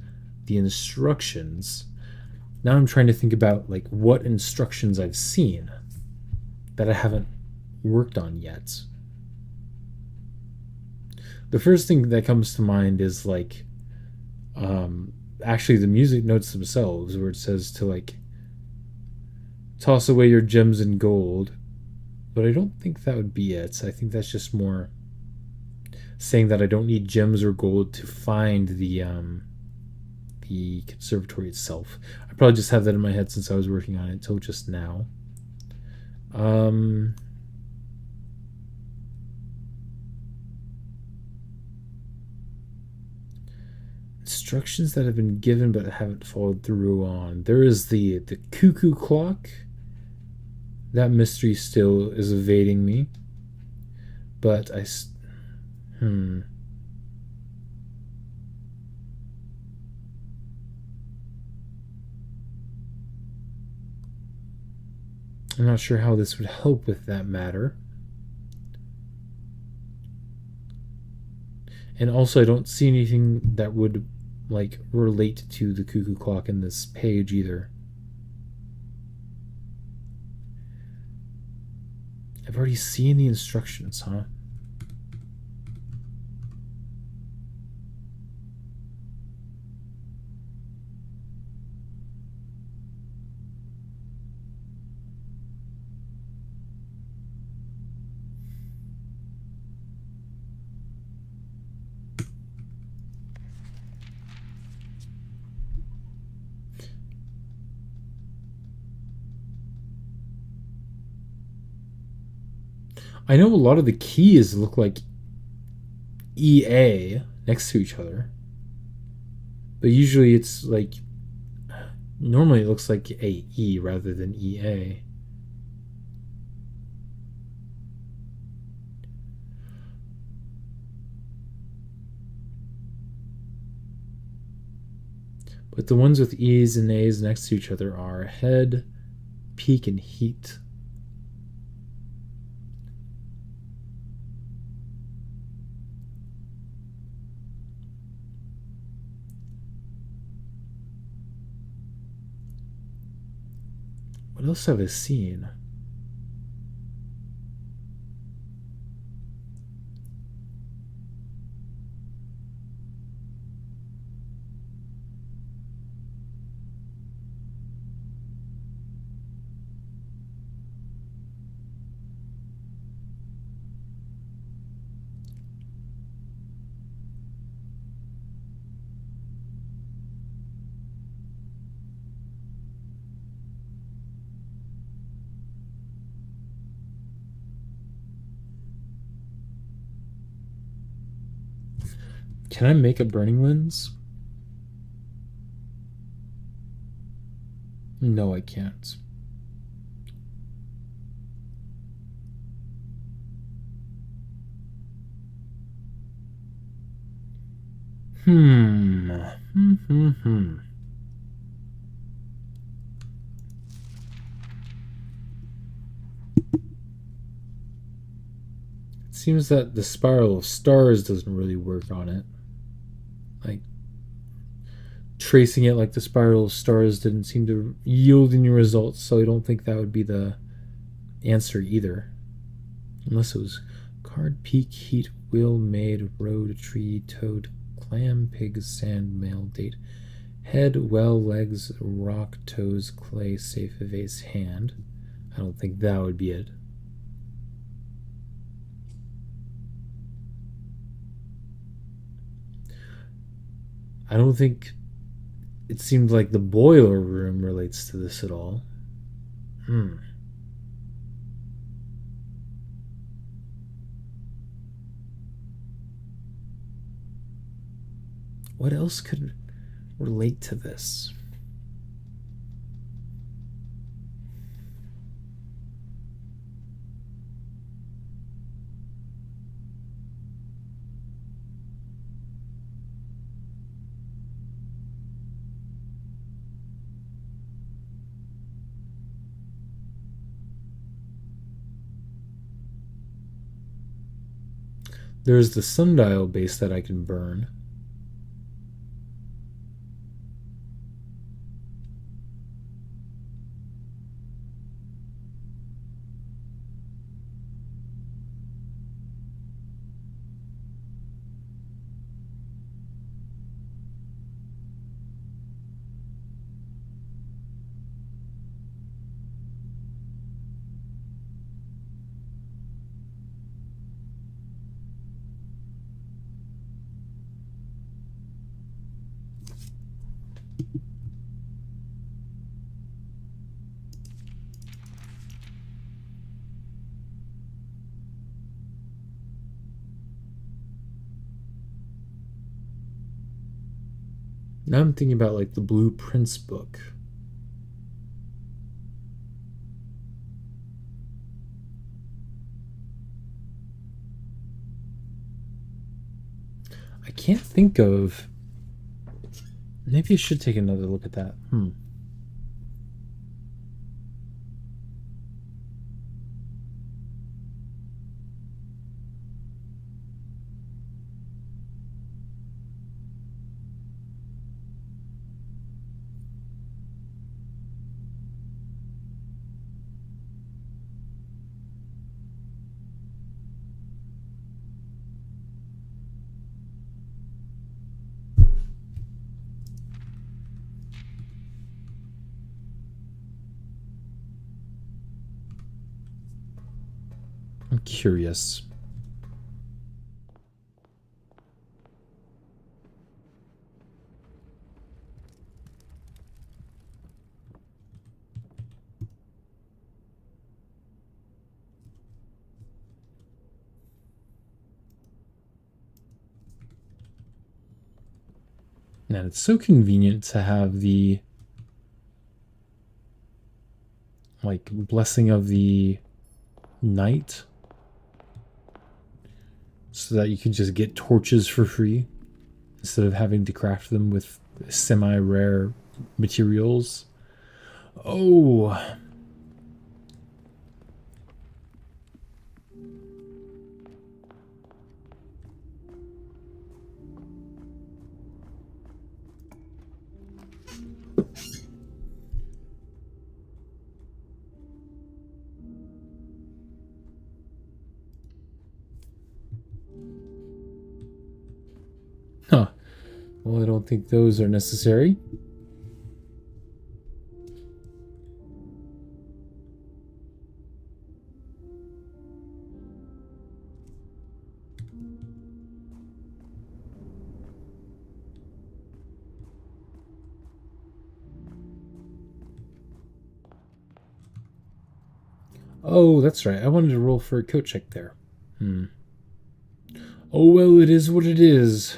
S1: the instructions, now I'm trying to think about like what instructions I've seen that I haven't worked on yet. The first thing that comes to mind is like actually the music notes themselves, where it says to like toss away your gems and gold. But I don't think that would be it. I think that's just more saying that I don't need gems or gold to find the conservatory itself. I probably just have that in my head since I was working on it until just now. Um, Instructions that have been given but haven't followed through on. There is the cuckoo clock. That mystery still is evading me. But hmm. I'm not sure how this would help with that matter. And also, I don't see anything that would like relate to the cuckoo clock in this page either. I've already seen the instructions, huh? I know a lot of the keys look like EA next to each other, but usually it's like normally it looks like a E rather than EA. But the ones with E's and A's next to each other are head, peak, and heat. What else have I seen? Can I make a burning lens? No, I can't. Hmm. Hmm. It seems that the spiral of stars doesn't really work on it. Like tracing it like the spiral of stars didn't seem to yield any results, so I don't think that would be the answer either. Unless it was card, peak, heat, wheel, maid, road, tree, toad, clam, pig, sand, mail, date, head, well, legs, rock, toes, clay, safe, vase, hand. I don't think that would be it. I don't think it seemed like the boiler room relates to this at all. Hmm. What else could relate to this? There's the sundial base that I can burn. Now I'm thinking about like the Blueprints book. I can't think of. Maybe I should take another look at that. I'm curious. And it's so convenient to have the like blessing of the night so that you can just get torches for free instead of having to craft them with semi-rare materials. Oh, huh. Well, I don't think those are necessary. Oh, that's right. I wanted to roll for a coat check there. Oh, well, it is what it is.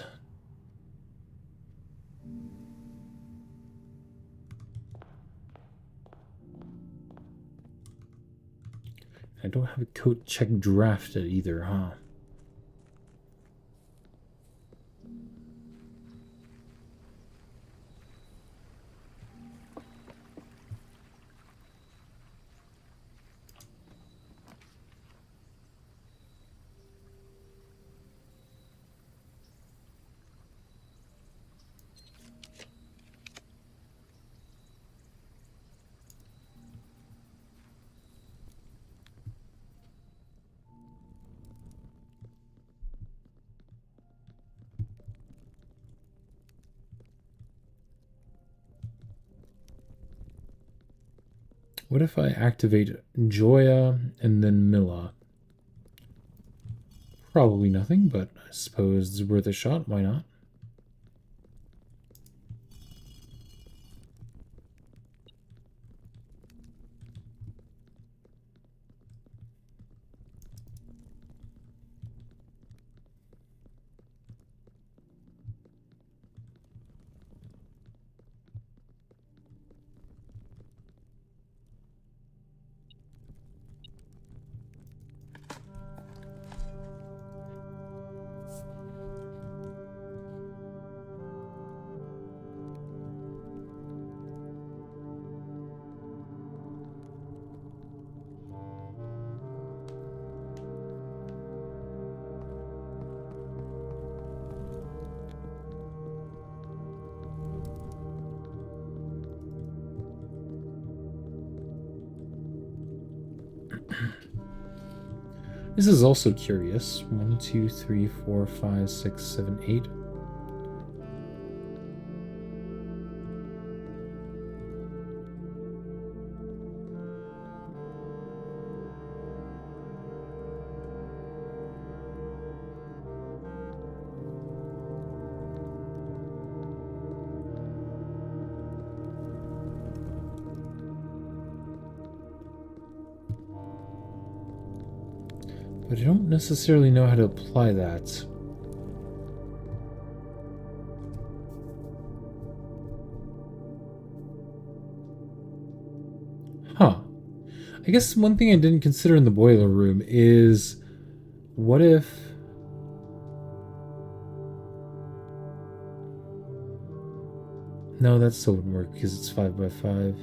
S1: I don't have a coat check drafted either, huh? What if I activate Joya and then Mila? Probably nothing, but I suppose it's worth a shot. Why not? This is also curious. 1, 2, 3, 4, 5, 6, 7, 8. But I don't necessarily know how to apply that. Huh. I guess one thing I didn't consider in the boiler room is, what if... No, that still wouldn't work because it's 5 by 5.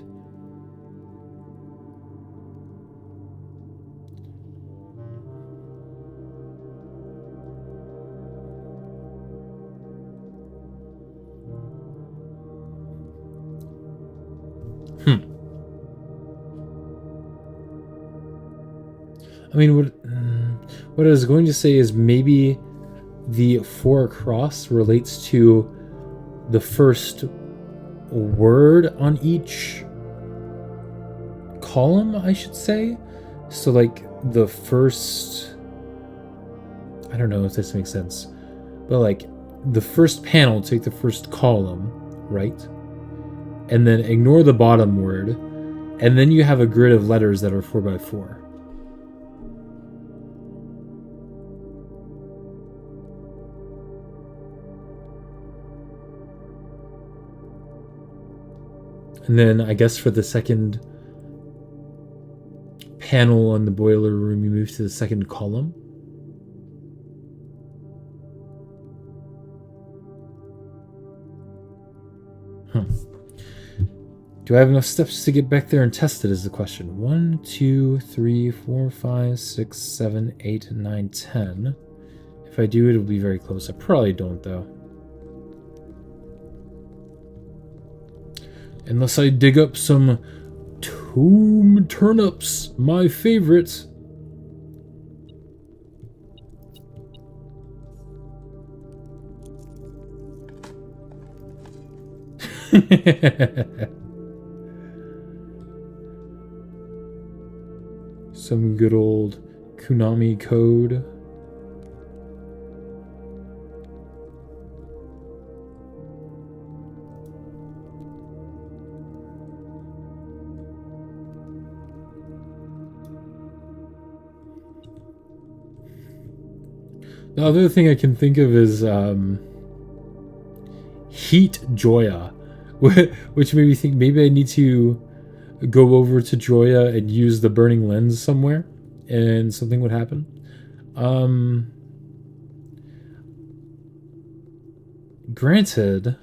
S1: I mean, what I was going to say is maybe the 4 across relates to the first word on each column, I should say. So, like, the first... I don't know if this makes sense. But, like, the first panel, take the first column, right? And then ignore the bottom word. And then you have a grid of letters that are 4 by 4. And then I guess for the second panel in the boiler room, you move to the second column. Do I have enough steps to get back there and test it is the question. 1, 2, 3, 4, 5, 6, 7, 8, 9, 10. If I do, it'll be very close. I probably don't, though. Unless I dig up some tomb turnips, my favorite. Some good old Konami code. The other thing I can think of is Heat Joya, which made me think maybe I need to go over to Joya and use the burning lens somewhere and something would happen. Granted,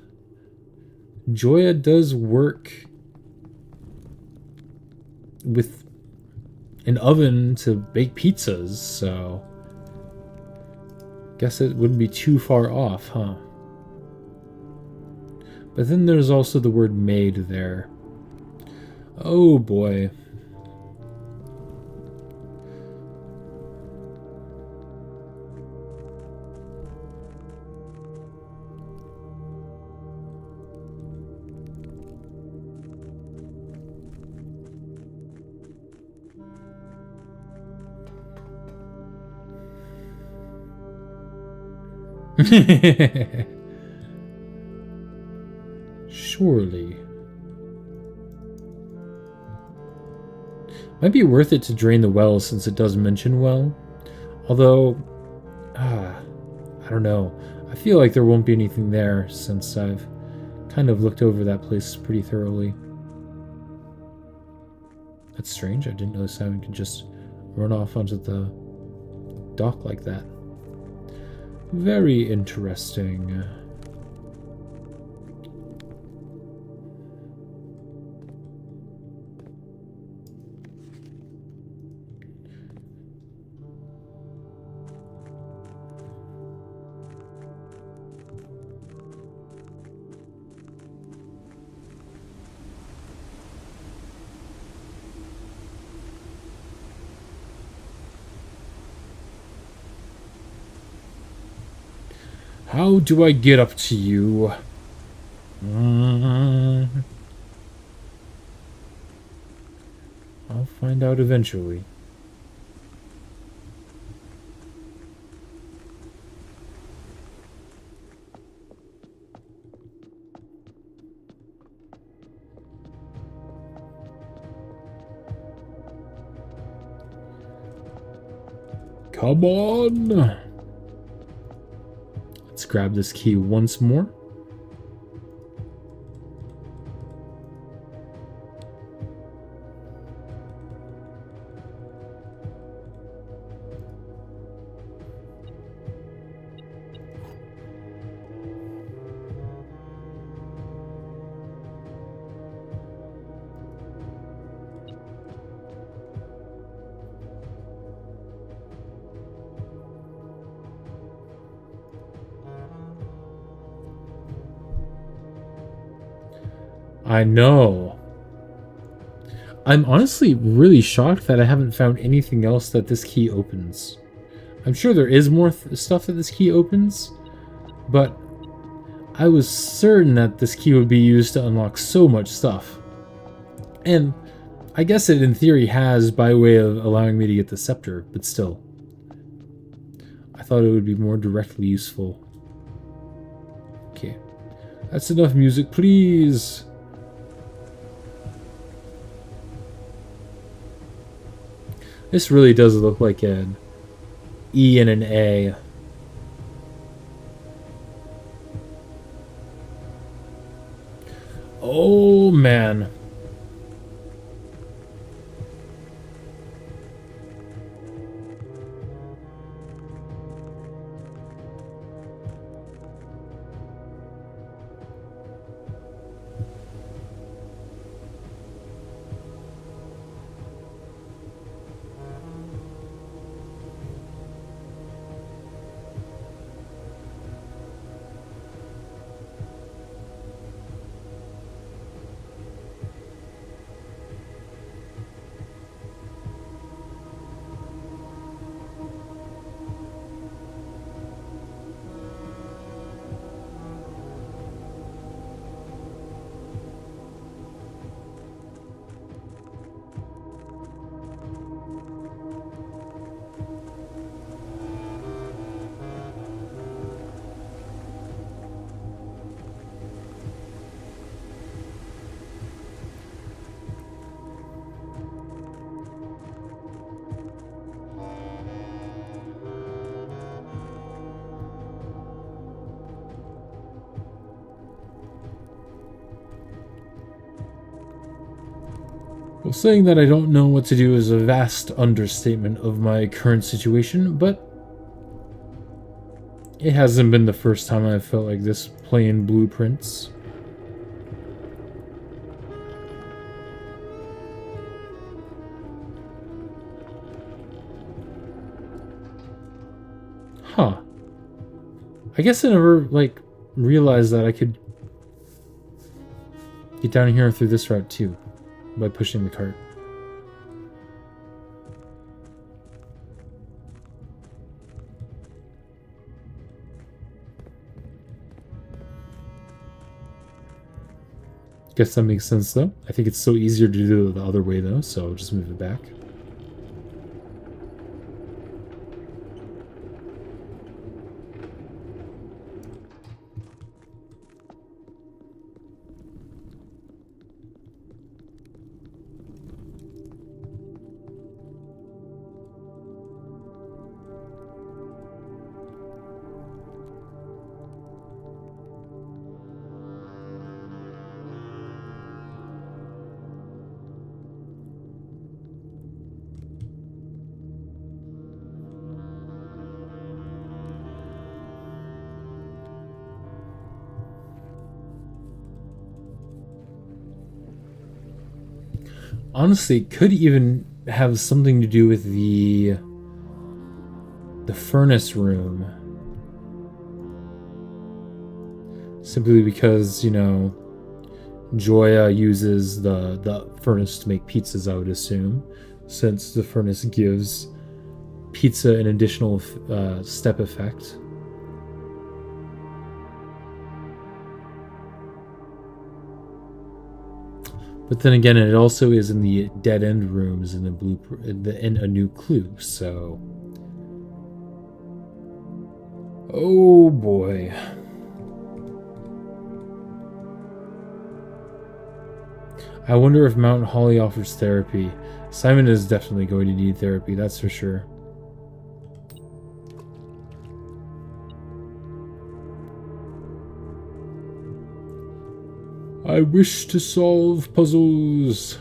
S1: Joya does work with an oven to bake pizzas, so guess it wouldn't be too far off, huh? But then there's also the word made there. Oh boy. Surely. Might be worth it to drain the well since it does mention well. Although, I don't know. I feel like there won't be anything there since I've kind of looked over that place pretty thoroughly. That's strange. I didn't know Simon could just run off onto the dock like that. Very interesting. How do I get up to you? I'll find out eventually. Come on! Let's grab this key once more. I know. I'm honestly really shocked that I haven't found anything else that this key opens. I'm sure there is more stuff that this key opens, but I was certain that this key would be used to unlock so much stuff. And I guess it in theory has by way of allowing me to get the scepter, but still. I thought it would be more directly useful. Okay. That's enough music, please. This really does look like an E and an A. Oh, man. Well, saying that I don't know what to do is a vast understatement of my current situation, but it hasn't been the first time I've felt like this playing blueprints. Huh. I guess I never, like, realized that I could get down here through this route too, by pushing the cart. Guess that makes sense though. I think it's so easier to do it the other way though, so I'll just move it back. Honestly, it could even have something to do with the furnace room. Simply because, you know, Joya uses the furnace to make pizzas, I would assume, since the furnace gives pizza an additional step effect. But then again, it also is in the dead end rooms in the blueprint, in a new clue. So, oh boy. I wonder if Mount Holly offers therapy. Simon is definitely going to need therapy, that's for sure. I wish to solve puzzles.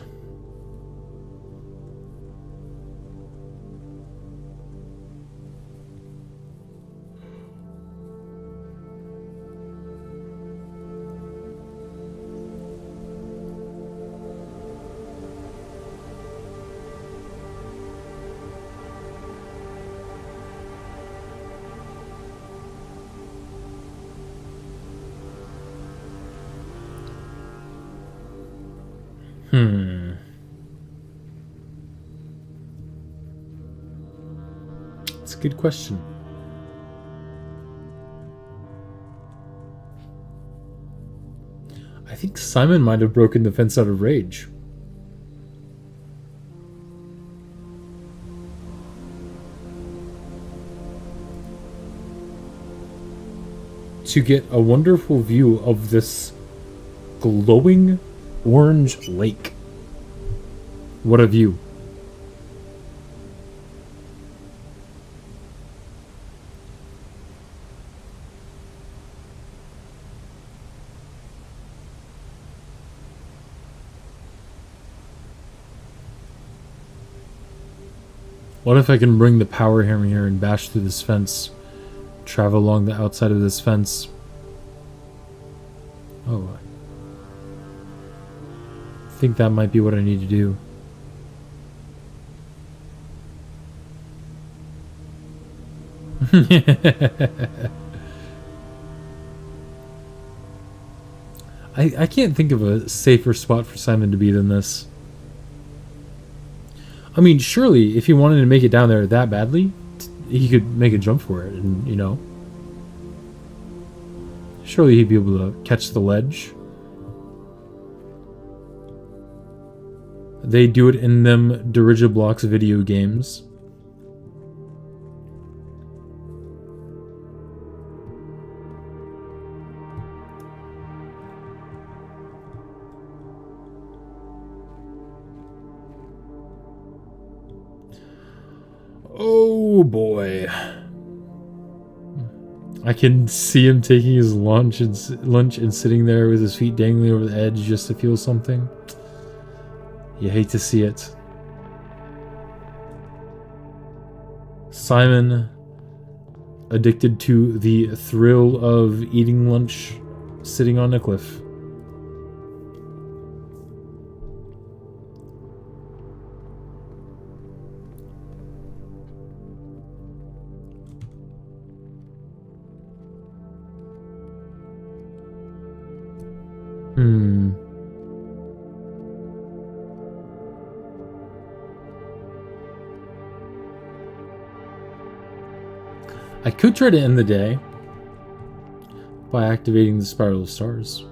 S1: Hmm. That's a good question. I think Simon might have broken the fence out of rage. To get a wonderful view of this glowing orange lake. What a view. What if I can bring the power hammer here and bash through this fence? Travel along the outside of this fence. Oh. I think that might be what I need to do. I can't think of a safer spot for Simon to be than this. I mean, surely, if he wanted to make it down there that badly, he could make a jump for it, and, you know. Surely he'd be able to catch the ledge. They do it in them Dirigiblocks video games. Oh boy. I can see him taking his lunch and sitting there with his feet dangling over the edge just to feel something. You hate to see it. Simon, addicted to the thrill of eating lunch sitting on a cliff. I could try to end the day by activating the Spiral of Stars.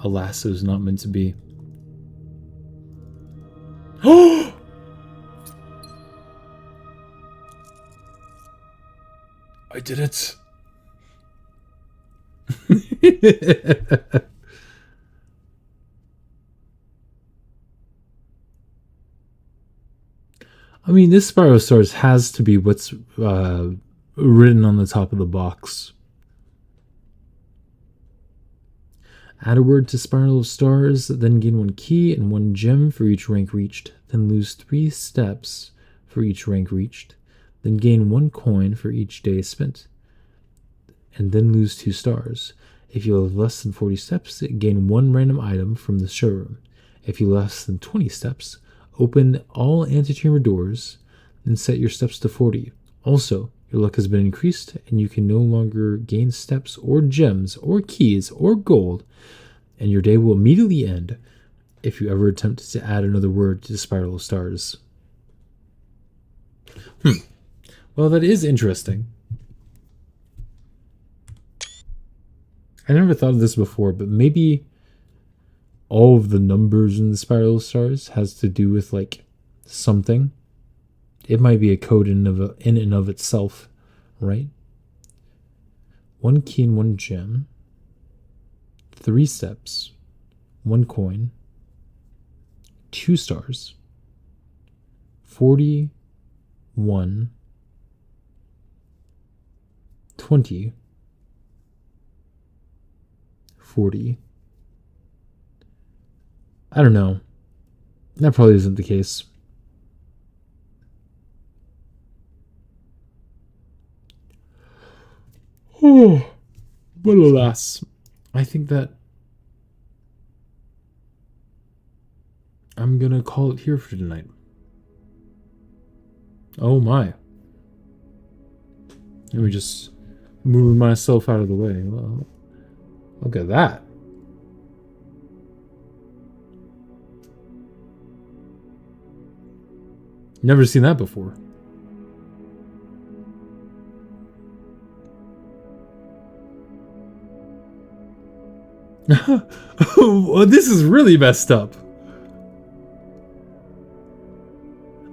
S1: Alas, it was not meant to be. Oh! I did it. I mean, this Spiral Stars has to be what's written on the top of the box. Add a word to Spiral of Stars, then gain 1 key and 1 gem for each rank reached, then lose 3 steps for each rank reached, then gain 1 coin for each day spent, and then lose 2 stars. If you have less than 40 steps, gain 1 random item from the showroom. If you have less than 20 steps, open all antechamber doors, then set your steps to 40. Also, your luck has been increased, and you can no longer gain steps or gems or keys or gold, and your day will immediately end if you ever attempt to add another word to the Spiral of Stars. Well, that is interesting. I never thought of this before, but maybe all of the numbers in the Spiral of Stars has to do with, like, something. It might be a code in and of itself, right? 1 key and 1 gem. 3 steps. 1 coin. 2 stars. 40. 1. 20. 40. I don't know. That probably isn't the case. Oh, but alas, I think that I'm gonna call it here for tonight. Oh my. Let me just move myself out of the way. Look at that. Never seen that before. Oh, this is really messed up.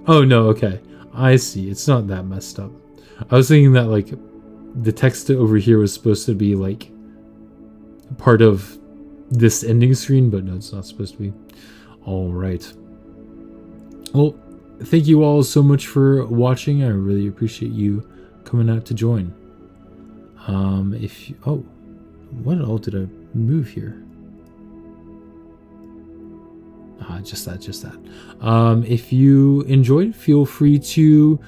S1: Oh no, okay. I see. It's not that messed up. I was thinking that like the text over here was supposed to be like part of this ending screen, but no, it's not supposed to be. All right. Well, thank you all so much for watching. I really appreciate you coming out to join. If you, oh, what all did I move here? Just that. If you enjoyed, feel free to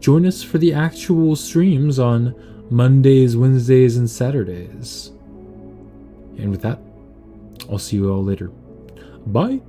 S1: join us for the actual streams on Mondays, Wednesdays, and Saturdays. And with that, I'll see you all later. Bye.